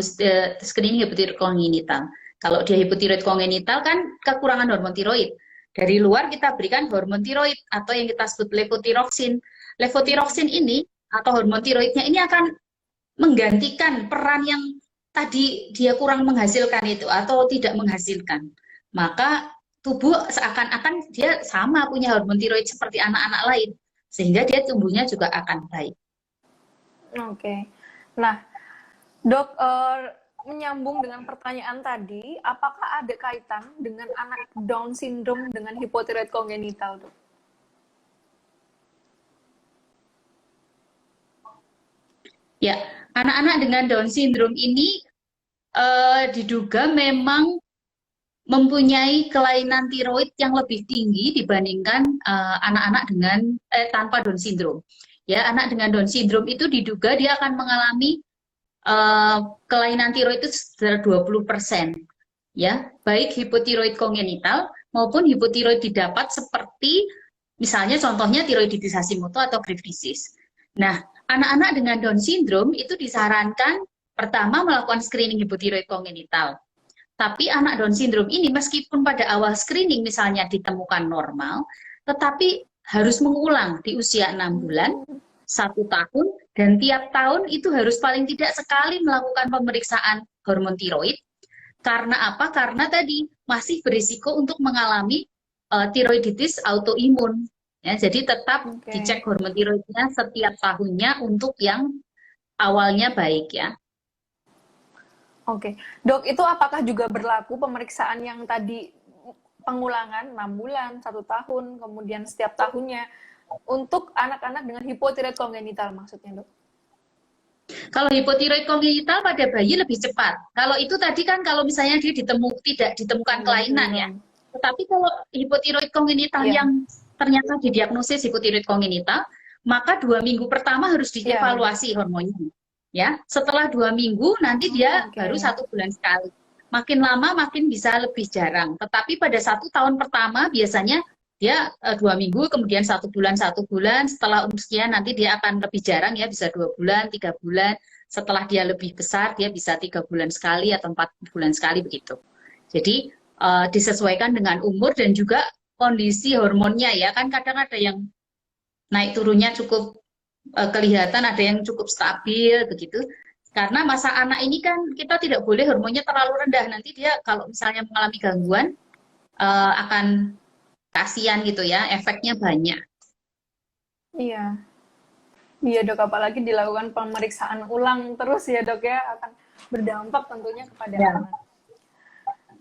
screening hipotiroid kongenital. Kalau dia hipotiroid kongenital kan kekurangan hormon tiroid. Dari luar kita berikan hormon tiroid atau yang kita sebut levotiroksin. Levotiroksin ini atau hormon tiroidnya ini akan menggantikan peran yang tadi dia kurang menghasilkan itu atau tidak menghasilkan. Maka tubuh seakan-akan dia sama punya hormon tiroid seperti anak-anak lain, sehingga dia tumbuhnya juga akan baik. Oke. Nah, Dok, menyambung dengan pertanyaan tadi, apakah ada kaitan dengan anak Down syndrome dengan hipotiroid kongenital, Dok? Ya, anak-anak dengan Down syndrome ini diduga memang mempunyai kelainan tiroid yang lebih tinggi dibandingkan anak-anak dengan tanpa Down syndrome. Ya, anak dengan Down syndrome itu diduga dia akan mengalami kelainan tiroid itu sekitar 20%. Ya, baik hipotiroid kongenital maupun hipotiroid didapat seperti misalnya contohnya tiroiditis Hashimoto atau Graves' disease. Nah, anak-anak dengan Down syndrome itu disarankan pertama melakukan screening hipotiroid kongenital. Tapi anak Down syndrome ini meskipun pada awal screening misalnya ditemukan normal, tetapi harus mengulang di usia 6 bulan, 1 tahun, dan tiap tahun itu harus paling tidak sekali melakukan pemeriksaan hormon tiroid. Karena apa? Karena tadi masih berisiko untuk mengalami tiroiditis autoimun. Ya, jadi tetap dicek hormon tiroidnya setiap tahunnya untuk yang awalnya baik ya. Oke, Dok, itu apakah juga berlaku pemeriksaan yang tadi pengulangan 6 bulan, 1 tahun, kemudian setiap tahunnya untuk anak-anak dengan hipotiroid kongenital maksudnya, Dok? Kalau hipotiroid kongenital pada bayi lebih cepat. Kalau itu tadi kan kalau misalnya dia tidak ditemukan kelainan ya. Tetapi kalau hipotiroid kongenital yang ternyata didiagnosis hipotiroid kongenital, maka 2 minggu pertama harus dievaluasi hormonnya. Ya, setelah 2 minggu nanti dia baru 1 bulan sekali. Makin lama makin bisa lebih jarang. Tetapi pada 1 tahun pertama biasanya dia 2 minggu, kemudian 1 bulan, 1 bulan. Setelah usia nanti dia akan lebih jarang ya, bisa 2 bulan, 3 bulan. Setelah dia lebih besar dia bisa 3 bulan sekali atau 4 bulan sekali begitu. Jadi disesuaikan dengan umur dan juga kondisi hormonnya ya. Kan kadang ada yang naik turunnya cukup kelihatan, ada yang cukup stabil begitu. Karena masa anak ini kan kita tidak boleh hormonnya terlalu rendah, nanti dia kalau misalnya mengalami gangguan akan kasihan gitu ya, efeknya banyak. Iya, Dok, apalagi dilakukan pemeriksaan ulang terus ya, Dok ya, akan berdampak tentunya kepada anak.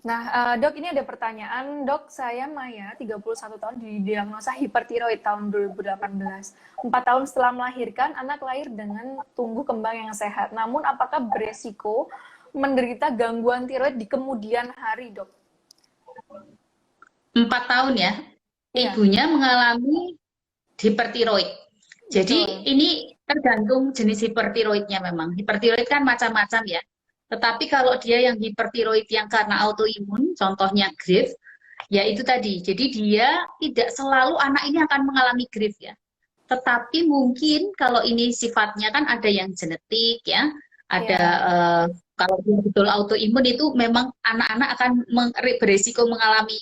Nah, Dok, ini ada pertanyaan. Dok, saya Maya, 31 tahun, didiagnosa hipertiroid tahun 2018. 4 tahun setelah melahirkan, anak lahir dengan tumbuh kembang yang sehat. Namun, apakah beresiko menderita gangguan tiroid di kemudian hari, Dok? 4 tahun ya, ibunya mengalami hipertiroid. Jadi ini tergantung jenis hipertiroidnya memang. Hipertiroid kan macam-macam ya. Tetapi kalau dia yang hipertiroid yang karena autoimun, contohnya Graves, ya itu tadi. Jadi dia tidak selalu anak ini akan mengalami Graves ya. Tetapi mungkin kalau ini sifatnya kan ada yang genetik ya, ada kalau dia betul autoimun itu memang anak-anak akan beresiko mengalami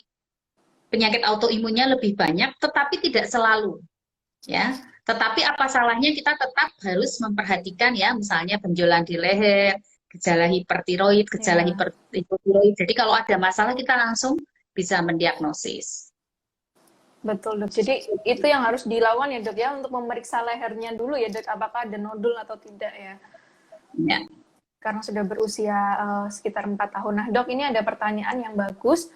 penyakit autoimunnya lebih banyak, tetapi tidak selalu ya. Tetapi apa salahnya kita tetap harus memperhatikan ya, misalnya benjolan di leher, gejala hipertiroid, gejala Ya, hipotiroid. Jadi kalau ada masalah kita langsung bisa mendiagnosis. betul dok. Jadi itu yang harus dilawan ya dok ya, untuk memeriksa lehernya dulu ya dok, apakah ada nodul atau tidak ya. Ya. Karena sudah berusia sekitar 4 tahun. Nah dok, ini ada pertanyaan yang bagus.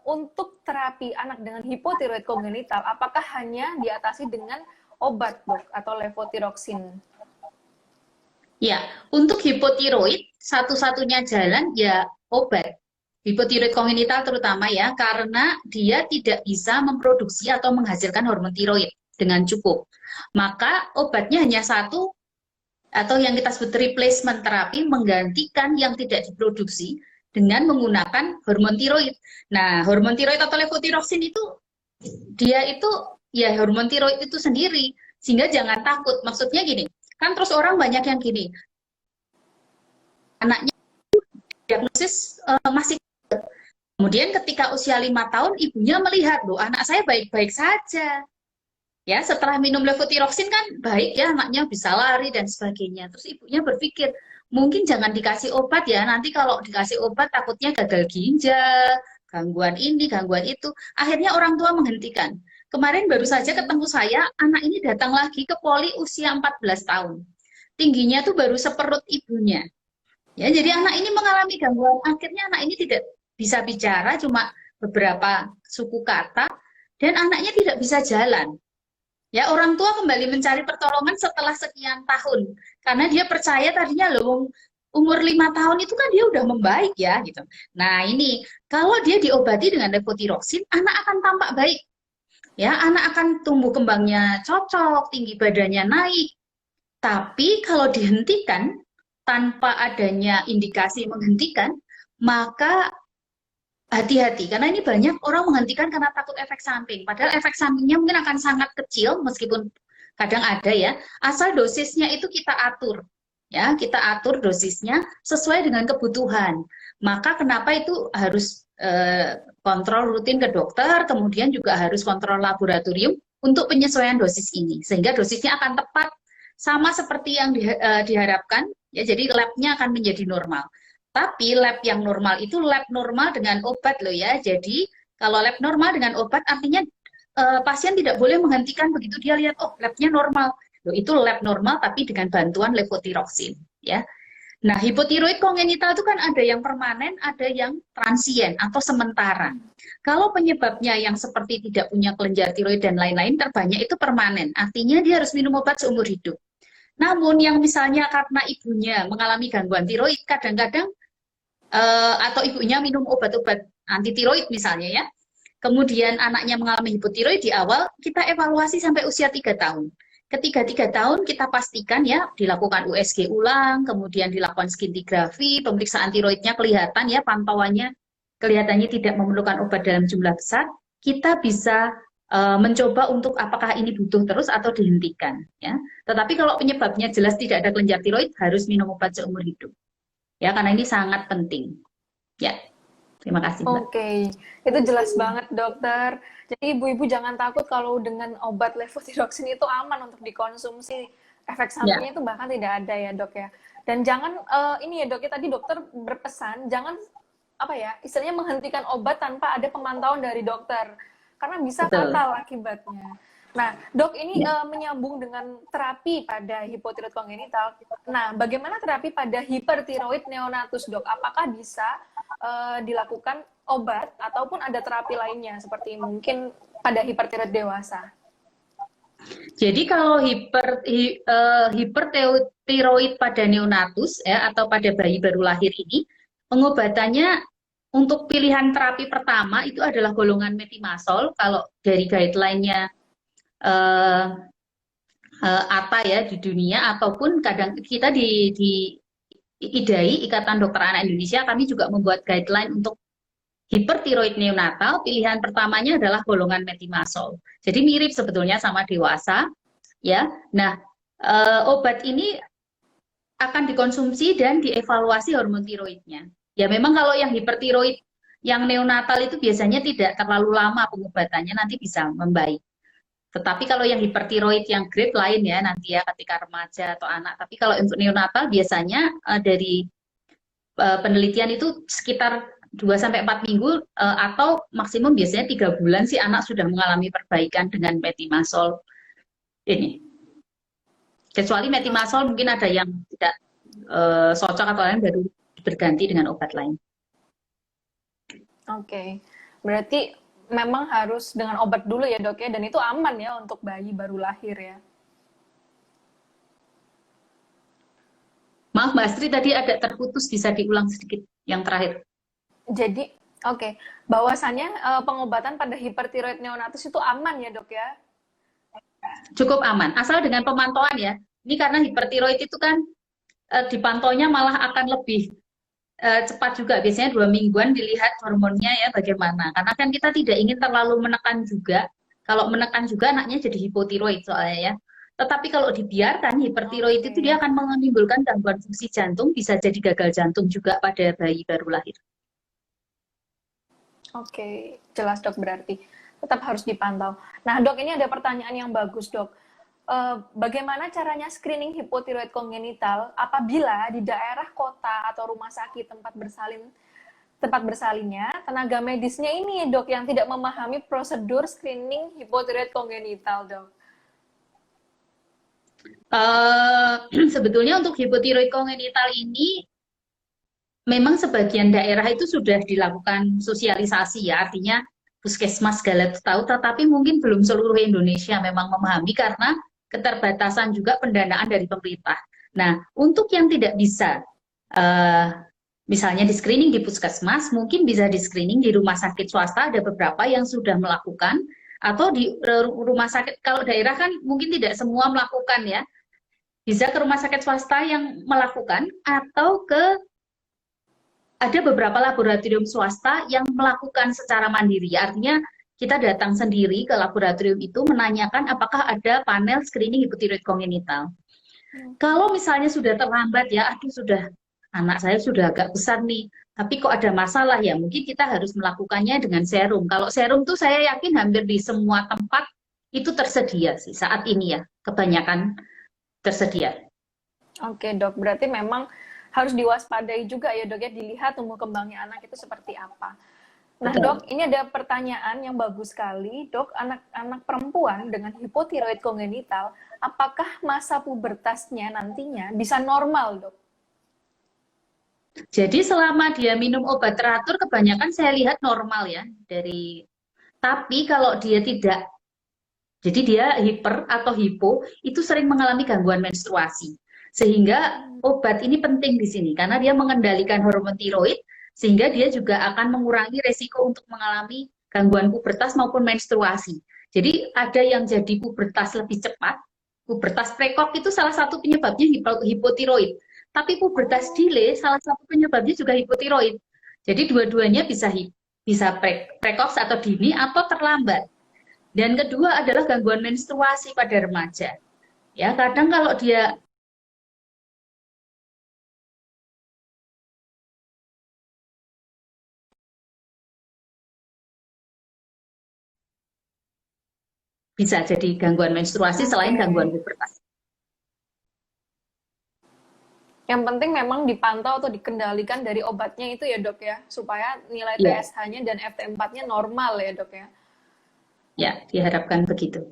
Untuk terapi anak dengan hipotiroid kongenital, apakah hanya diatasi dengan obat dok atau levotiroxin? Ya, untuk hipotiroid satu-satunya jalan ya obat. Hipotiroid kongenital terutama ya, karena dia tidak bisa memproduksi atau menghasilkan hormon tiroid dengan cukup. Maka obatnya hanya satu, atau yang kita sebut replacement terapi, menggantikan yang tidak diproduksi dengan menggunakan hormon tiroid. Nah, hormon tiroid atau levotiroxin itu, dia itu ya hormon tiroid itu sendiri, sehingga jangan takut. Maksudnya gini, kan terus orang banyak yang gini, anaknya diagnosis masih, kemudian ketika usia 5 tahun ibunya melihat, loh anak saya baik-baik saja. Ya, setelah minum levotiroxin kan baik ya, anaknya bisa lari dan sebagainya. Terus ibunya berpikir, mungkin jangan dikasih obat ya, nanti kalau dikasih obat takutnya gagal ginjal, gangguan ini, gangguan itu. Akhirnya orang tua menghentikan. Kemarin baru saja ketemu saya, anak ini datang lagi ke poli usia 14 tahun. Tingginya tuh baru seperut ibunya. Ya, jadi anak ini mengalami gangguan. Akhirnya anak ini tidak bisa bicara, cuma beberapa suku kata, dan anaknya tidak bisa jalan. Ya, orang tua kembali mencari pertolongan setelah sekian tahun. Karena dia percaya tadinya loh, umur 5 tahun itu kan dia udah membaik ya gitu. Nah, ini kalau dia diobati dengan levotiroxin, anak akan tampak baik. Ya, anak akan tumbuh kembangnya cocok, tinggi badannya naik. Tapi kalau dihentikan tanpa adanya indikasi menghentikan, maka hati-hati, karena ini banyak orang menghentikan karena takut efek samping. Padahal efek sampingnya mungkin akan sangat kecil, meskipun kadang ada ya, asal dosisnya itu kita atur. Ya, kita atur dosisnya sesuai dengan kebutuhan. Maka kenapa itu harus kontrol rutin ke dokter, kemudian juga harus kontrol laboratorium untuk penyesuaian dosis ini. Sehingga dosisnya akan tepat sama seperti yang diharapkan, ya, jadi labnya akan menjadi normal. Tapi lab yang normal itu lab normal dengan obat loh ya. Jadi kalau lab normal dengan obat artinya pasien tidak boleh menghentikan begitu dia lihat, oh labnya normal. Loh, itu lab normal tapi dengan bantuan levotiroxin ya. Nah, hipotiroid kongenital itu kan ada yang permanen, ada yang transien atau sementara. Kalau penyebabnya yang seperti tidak punya kelenjar tiroid dan lain-lain, terbanyak itu permanen. Artinya dia harus minum obat seumur hidup. Namun yang misalnya karena ibunya mengalami gangguan tiroid, kadang-kadang atau ibunya minum obat-obat anti tiroid misalnya ya, kemudian anaknya mengalami hipotiroid di awal, kita evaluasi sampai usia 3 tahun. Ketika 3 tahun kita pastikan ya, dilakukan USG ulang, kemudian dilakukan skintigrafi, pemeriksaan tiroidnya kelihatan ya, pantauannya kelihatannya tidak memerlukan obat dalam jumlah besar, kita bisa mencoba untuk apakah ini butuh terus atau dihentikan ya. Tetapi kalau penyebabnya jelas tidak ada kelenjar tiroid, harus minum obat seumur hidup. Ya, karena ini sangat penting. Ya, terima kasih, Mbak. Oke, itu jelas banget dokter. Jadi ibu-ibu jangan takut kalau dengan obat levotiroxin itu aman untuk dikonsumsi. Efek Ya, sampingnya itu bahkan tidak ada ya dok ya. Dan jangan ini ya dok ya, tadi dokter berpesan jangan apa ya, istilahnya menghentikan obat tanpa ada pemantauan dari dokter. Karena bisa betul. fatal akibatnya. Nah, dok ini Ya. menyambung dengan terapi pada hipotiroid kongenital. Nah, bagaimana terapi pada hipertiroid neonatus, dok? Apakah bisa dilakukan obat ataupun ada terapi lainnya seperti mungkin pada hipertiroid dewasa? Jadi kalau hipertiroid pada neonatus ya, atau pada bayi baru lahir ini, pengobatannya untuk pilihan terapi pertama itu adalah golongan metimasol. Kalau dari guideline-nya eh, ATA ya di dunia, ataupun kadang kita di IDAI, Ikatan Dokter Anak Indonesia, kami juga membuat guideline untuk hipertiroid neonatal. Pilihan pertamanya adalah golongan metimasol. Jadi mirip sebetulnya sama dewasa ya. Nah, obat ini akan dikonsumsi dan dievaluasi hormon tiroidnya. Ya memang kalau yang hipertiroid yang neonatal itu biasanya tidak terlalu lama pengobatannya, nanti bisa membaik. Tetapi kalau yang hipertiroid yang grade lain ya nanti ya ketika remaja atau anak. Tapi kalau untuk neonatal biasanya dari penelitian itu sekitar 2 sampai 4 minggu atau maksimum biasanya 3 bulan sih anak sudah mengalami perbaikan dengan metimasol ini. Kecuali metimasol mungkin ada yang tidak cocok atau lain baru berganti dengan obat lain. Oke, berarti memang harus dengan obat dulu ya dok ya, dan itu aman ya untuk bayi baru lahir ya. Maaf Mbak Astri tadi agak terputus, bisa diulang sedikit yang terakhir. Jadi, oke, bahwasannya pengobatan pada hipertiroid neonatus itu aman ya dok ya? Cukup aman, asal dengan pemantauan ya. Ini karena hipertiroid itu kan dipantaunya malah akan lebih cepat juga. Biasanya 2 mingguan dilihat hormonnya ya bagaimana. Karena kan kita tidak ingin terlalu menekan juga. Kalau menekan juga anaknya jadi hipotiroid soalnya ya. Tetapi kalau dibiarkan hipertiroid itu dia akan menimbulkan gangguan fungsi jantung, bisa jadi gagal jantung juga pada bayi baru lahir. Oke, jelas dok berarti. Tetap harus dipantau. Nah dok, ini ada pertanyaan yang bagus dok. Bagaimana caranya screening hipotiroid kongenital apabila di daerah kota atau rumah sakit tempat bersalinnya tenaga medisnya ini dok yang tidak memahami prosedur screening hipotiroid kongenital dok? Sebetulnya untuk hipotiroid kongenital ini memang sebagian daerah itu sudah dilakukan sosialisasi ya, artinya puskesmas segala tahu, tetapi mungkin belum seluruh Indonesia memang memahami karena keterbatasan juga pendanaan dari pemerintah. Nah, untuk yang tidak bisa, misalnya di screening di puskesmas, mungkin bisa di screening di rumah sakit swasta, ada beberapa yang sudah melakukan, atau di rumah sakit, kalau daerah kan mungkin tidak semua melakukan ya, bisa ke rumah sakit swasta yang melakukan, atau ada beberapa laboratorium swasta yang melakukan secara mandiri, artinya kita datang sendiri ke laboratorium itu menanyakan apakah ada panel screening hipotiroid kongenital. Kalau misalnya sudah terlambat ya, anak saya sudah agak besar nih, tapi kok ada masalah ya, mungkin kita harus melakukannya dengan serum. Kalau serum tuh saya yakin hampir di semua tempat itu tersedia sih saat ini ya, kebanyakan tersedia. Oke dok, berarti memang harus diwaspadai juga ya dok ya, dilihat tumbuh kembangnya anak itu seperti apa. Nah dok, ini ada pertanyaan yang bagus sekali. Dok, anak-anak perempuan dengan hipotiroid kongenital, apakah masa pubertasnya nantinya bisa normal dok? Jadi selama dia minum obat teratur, kebanyakan saya lihat normal ya. Tapi kalau dia tidak, jadi dia hiper atau hipo, itu sering mengalami gangguan menstruasi. Sehingga obat ini penting di sini, karena dia mengendalikan hormon tiroid, sehingga dia juga akan mengurangi resiko untuk mengalami gangguan pubertas maupun menstruasi. Jadi ada yang jadi pubertas lebih cepat, pubertas prekok itu salah satu penyebabnya hipotiroid. Tapi pubertas delay salah satu penyebabnya juga hipotiroid. Jadi dua-duanya bisa precox atau dini atau terlambat. Dan kedua adalah gangguan menstruasi pada remaja. Ya, kadang kalau dia bisa jadi gangguan menstruasi selain gangguan pubertas. Yang penting memang dipantau atau dikendalikan dari obatnya itu ya dok ya, supaya nilai Ya. TSH-nya dan FT4-nya normal ya dok ya. Ya, diharapkan begitu.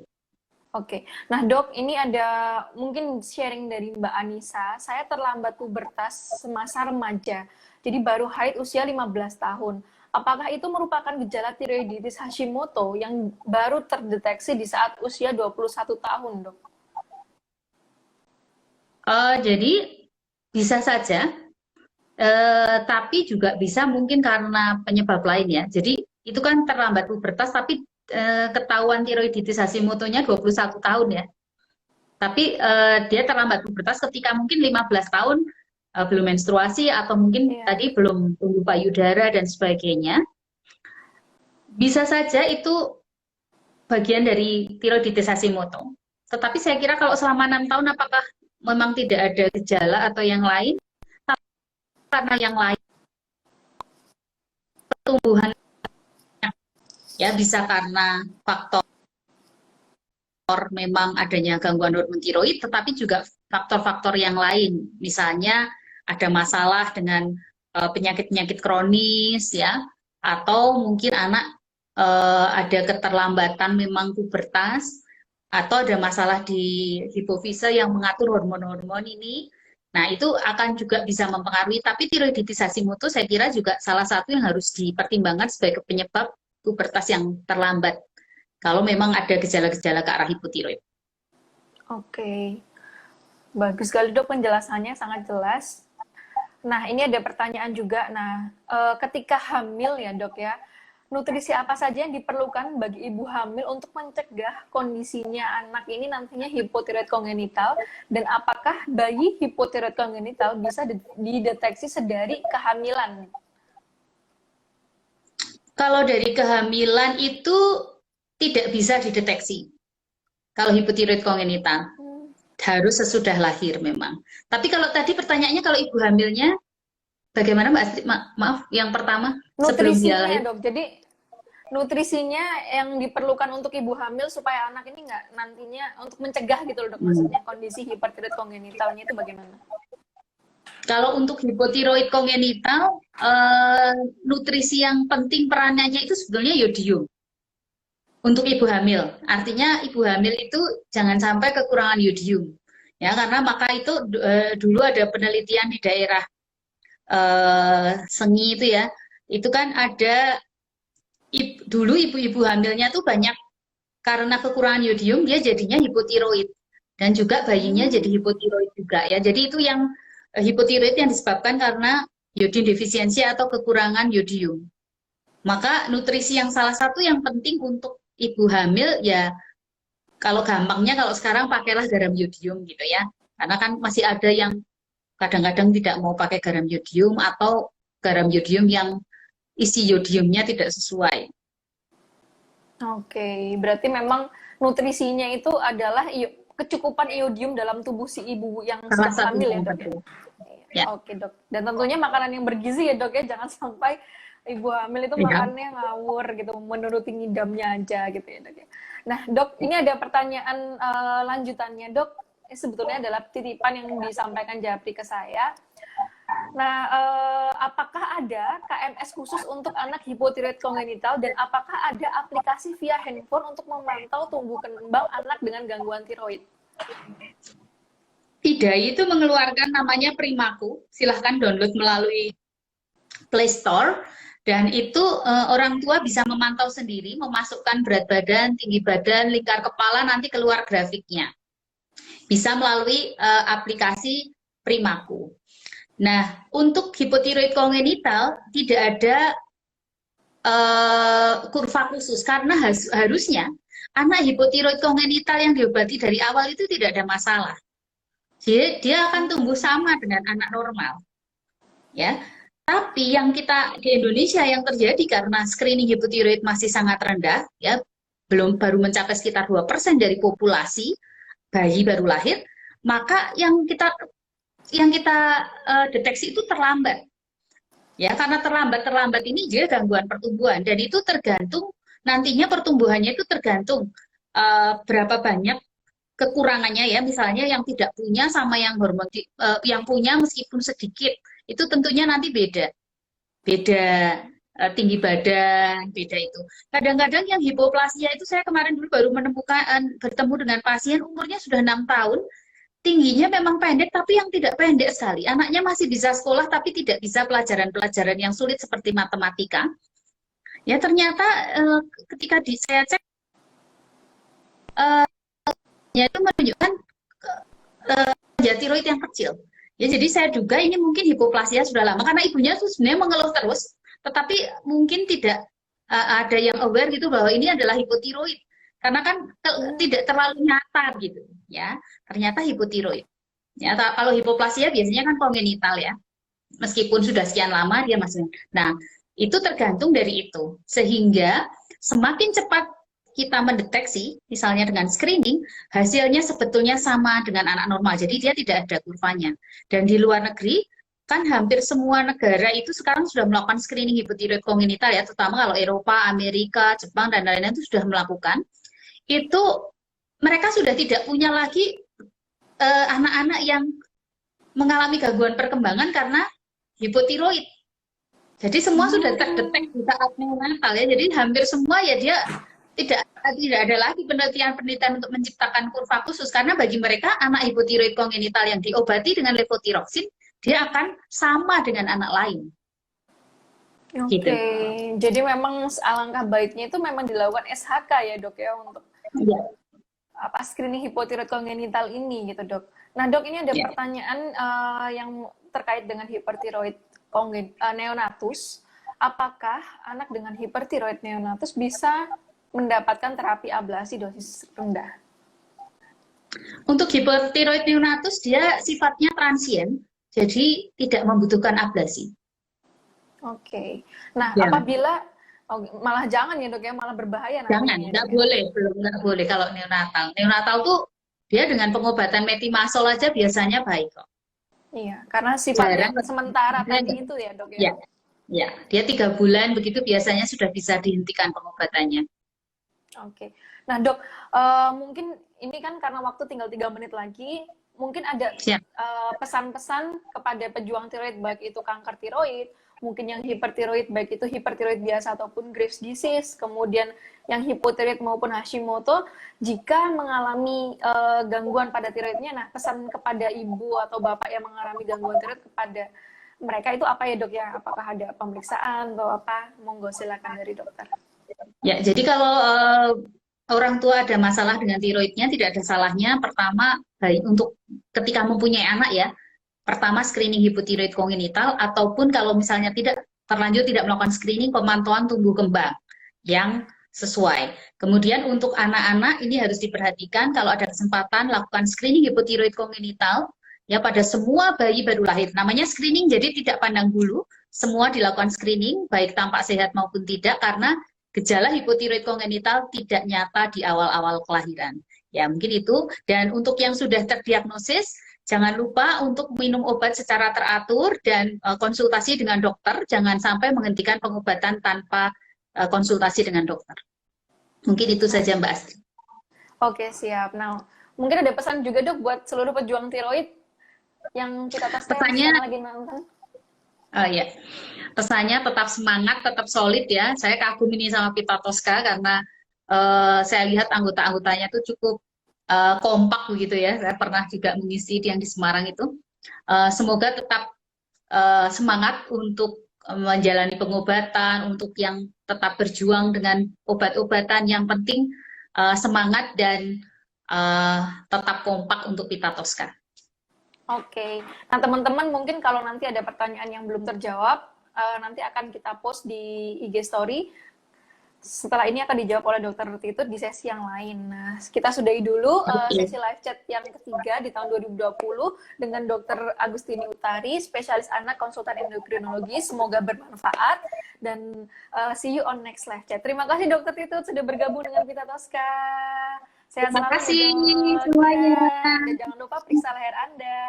Oke, nah dok, ini ada mungkin sharing dari Mbak Anissa. Saya terlambat pubertas semasa remaja, jadi baru haid usia 15 tahun. Apakah itu merupakan gejala tiroiditis Hashimoto yang baru terdeteksi di saat usia 21 tahun, dok? Jadi bisa saja, tapi juga bisa mungkin karena penyebab lain ya. Jadi itu kan terlambat pubertas, tapi ketahuan tiroiditis Hashimoto-nya 21 tahun ya. Tapi dia terlambat pubertas ketika mungkin 15 tahun belum menstruasi atau mungkin tadi belum tumbuh payudara dan sebagainya. Bisa saja itu bagian dari tiroiditis Hashimoto. Tetapi saya kira kalau selama 6 tahun apakah memang tidak ada gejala atau yang lain? Karena yang lain pertumbuhan ya bisa karena faktor memang adanya gangguan hormon tiroid, tetapi juga faktor-faktor yang lain. Misalnya ada masalah dengan penyakit-penyakit kronis ya, atau mungkin anak ada keterlambatan memang pubertas, atau ada masalah di hipofise yang mengatur hormon-hormon ini. Nah, itu akan juga bisa mempengaruhi. Tapi tiroiditisasi mutu saya kira juga salah satu yang harus dipertimbangkan sebagai penyebab pubertas yang terlambat. Kalau memang ada gejala-gejala ke arah hipotiroid. Oke, bagus sekali dok, penjelasannya sangat jelas. Nah, ini ada pertanyaan juga. Nah, ketika hamil ya dok ya, nutrisi apa saja yang diperlukan bagi ibu hamil untuk mencegah kondisinya anak ini nantinya hipotiroid kongenital, dan apakah bayi hipotiroid kongenital bisa dideteksi sedari kehamilan? Kalau dari kehamilan itu tidak bisa dideteksi. Kalau hipotiroid kongenital harus sesudah lahir memang. Tapi kalau tadi pertanyaannya kalau ibu hamilnya bagaimana Mbak Astrid? Maaf, yang pertama sebelum dia lahir. Nutrisinya dok, jadi nutrisinya yang diperlukan untuk ibu hamil supaya anak ini nggak nantinya untuk mencegah gitu loh dok, maksudnya kondisi hipotiroid kongenitalnya itu bagaimana? Kalau untuk hipotiroid kongenital, nutrisi yang penting peranannya itu sebetulnya yodium untuk ibu hamil. Artinya ibu hamil itu jangan sampai kekurangan yodium, ya karena maka itu dulu ada penelitian di daerah Sengi itu ya, itu kan ada dulu ibu-ibu hamilnya tuh banyak karena kekurangan yodium dia jadinya hipotiroid dan juga bayinya jadi hipotiroid juga ya. Jadi itu yang hipotiroid yang disebabkan karena yodium defisiensi atau kekurangan yodium. Maka nutrisi yang salah satu yang penting untuk ibu hamil ya, kalau gampangnya kalau sekarang pakailah garam yodium gitu ya. Karena kan masih ada yang kadang-kadang tidak mau pakai garam yodium atau garam yodium yang isi yodiumnya tidak sesuai. Oke, berarti memang nutrisinya itu adalah kecukupan iodium dalam tubuh si ibu yang sedang hamil ya dok ya? Ya. Oke dok, dan tentunya makanan yang bergizi ya dok ya, jangan sampai ibu hamil itu makannya ngawur gitu, menuruti ngidamnya aja gitu ya dok ya. Nah dok, ini ada pertanyaan lanjutannya dok, sebetulnya adalah titipan yang disampaikan Japri ke saya. Nah, apakah ada KMS khusus untuk anak hipotiroid kongenital, dan apakah ada aplikasi via handphone untuk memantau tumbuh kembang anak dengan gangguan tiroid? Idai itu mengeluarkan namanya Primaku, silahkan download melalui Play Store, dan itu orang tua bisa memantau sendiri, memasukkan berat badan, tinggi badan, lingkar kepala, nanti keluar grafiknya. Bisa melalui aplikasi Primaku. Nah, untuk hipotiroid kongenital tidak ada kurva khusus karena harusnya anak hipotiroid kongenital yang diobati dari awal itu tidak ada masalah. Jadi dia akan tumbuh sama dengan anak normal. Ya. Tapi yang kita di Indonesia yang terjadi karena screening hipotiroid masih sangat rendah, ya, baru mencapai sekitar 2% dari populasi bayi baru lahir, maka yang kita deteksi itu terlambat. Ya, karena terlambat ini dia gangguan pertumbuhan, dan itu tergantung nantinya pertumbuhannya itu tergantung berapa banyak kekurangannya ya, misalnya yang tidak punya sama yang hormon yang punya meskipun sedikit, itu tentunya nanti beda tinggi badan, beda itu. Kadang-kadang yang hipoplasia itu saya kemarin dulu baru bertemu dengan pasien umurnya sudah 6 tahun, tingginya memang pendek, tapi yang tidak pendek sekali. Anaknya masih bisa sekolah, tapi tidak bisa pelajaran-pelajaran yang sulit seperti matematika. Ya ternyata ketika saya cek, ya itu menunjukkan tiroid yang kecil. Ya jadi saya duga ini mungkin hipoplasia sudah lama, karena ibunya tuh sebenarnya mengeluh terus, tetapi mungkin tidak ada yang aware gitu bahwa ini adalah hipotiroid. Karena kan tidak terlalu nyata gitu ya, ternyata hipotiroid ya. Kalau hipoplasia biasanya kan kongenital ya, meskipun sudah sekian lama dia masih. Nah itu tergantung dari itu, sehingga semakin cepat kita mendeteksi misalnya dengan screening, hasilnya sebetulnya sama dengan anak normal, jadi dia tidak ada kurvanya. Dan di luar negeri kan hampir semua negara itu sekarang sudah melakukan screening hipotiroid kongenital ya, terutama kalau Eropa, Amerika, Jepang dan lain-lain itu sudah melakukan. Itu mereka sudah tidak punya lagi anak-anak yang mengalami gangguan perkembangan karena hipotiroid. Jadi semua sudah terdetek di saat neonatal ya. Jadi hampir semua ya dia tidak tidak ada lagi penelitian-penelitian untuk menciptakan kurva khusus karena bagi mereka anak hipotiroid kongenital yang diobati dengan levotiroxin dia akan sama dengan anak lain. Oke, Gitu. jadi memang alangkah baiknya itu memang dilakukan SHK ya dok ya untuk Ya. apa screening hipotiroid kongenital ini gitu dok. Nah dok ini ada Ya. pertanyaan yang terkait dengan hipertiroid neonatus. Apakah anak dengan hipertiroid neonatus bisa mendapatkan terapi ablasi dosis rendah? Untuk hipotiroid neonatus dia sifatnya transien, jadi tidak membutuhkan ablasi. Oke. Nah, Ya. apabila malah jangan ya dok ya, malah berbahaya Jangan, nantinya. nggak Dok, ya? boleh, belum nggak boleh kalau neonatal. Neonatal tuh dia dengan pengobatan metimazol aja biasanya baik kok. Iya, karena sifatnya Jarang. sementara Jarang. tadi itu ya dok ya. Ya, ya. Dia 3 bulan begitu biasanya sudah bisa dihentikan pengobatannya. Oke. Nah dok, mungkin ini kan karena waktu tinggal 3 menit lagi, mungkin ada Siap. pesan-pesan kepada pejuang tiroid baik itu kanker tiroid, mungkin yang hipertiroid baik itu hipertiroid biasa ataupun Graves disease, kemudian yang hipotiroid maupun Hashimoto, jika mengalami gangguan pada tiroidnya, nah pesan kepada ibu atau bapak yang mengalami gangguan tiroid kepada mereka itu apa ya dok ya? Apakah ada pemeriksaan atau apa? Monggo silakan dari dokter. Ya, jadi kalau orang tua ada masalah dengan tiroidnya tidak ada salahnya. Pertama, baik untuk ketika mempunyai anak ya, pertama screening hipotiroid kongenital ataupun kalau misalnya tidak terlanjur tidak melakukan screening pemantauan tumbuh kembang yang sesuai. Kemudian untuk anak-anak ini harus diperhatikan kalau ada kesempatan lakukan screening hipotiroid kongenital ya pada semua bayi baru lahir. Namanya screening jadi tidak pandang bulu, semua dilakukan screening baik tampak sehat maupun tidak karena gejala hipotiroid kongenital tidak nyata di awal-awal kelahiran. Ya, mungkin itu. Dan untuk yang sudah terdiagnosis, jangan lupa untuk minum obat secara teratur dan konsultasi dengan dokter. Jangan sampai menghentikan pengobatan tanpa konsultasi dengan dokter. Mungkin itu saja Mbak Astri. Oke, siap. Nah, mungkin ada pesan juga dok buat seluruh pejuang tiroid yang kita tes Pesannya, lagi nonton. ya, pesannya tetap semangat, tetap solid ya. Saya kagum ini sama Pita Tosca karena saya lihat anggota-anggotanya itu cukup kompak begitu ya. Saya pernah juga mengisi yang di Semarang itu. Semoga tetap semangat untuk menjalani pengobatan, untuk yang tetap berjuang dengan obat-obatan. Yang penting semangat dan tetap kompak untuk Pita Tosca. Oke. Nah, teman-teman mungkin kalau nanti ada pertanyaan yang belum terjawab, nanti akan kita post di IG Story. Setelah ini akan dijawab oleh Dokter Titut di sesi yang lain. Nah, kita sudahi dulu sesi live chat yang ketiga di tahun 2020 dengan Dokter Agustini Utari, spesialis anak konsultan endokrinologi. Semoga bermanfaat dan see you on next live chat. Terima kasih Dokter Titut sudah bergabung dengan Pita Tosca. Sehat Terima selalu kasih ya, Dok. semuanya. Dan jangan lupa periksa leher Anda.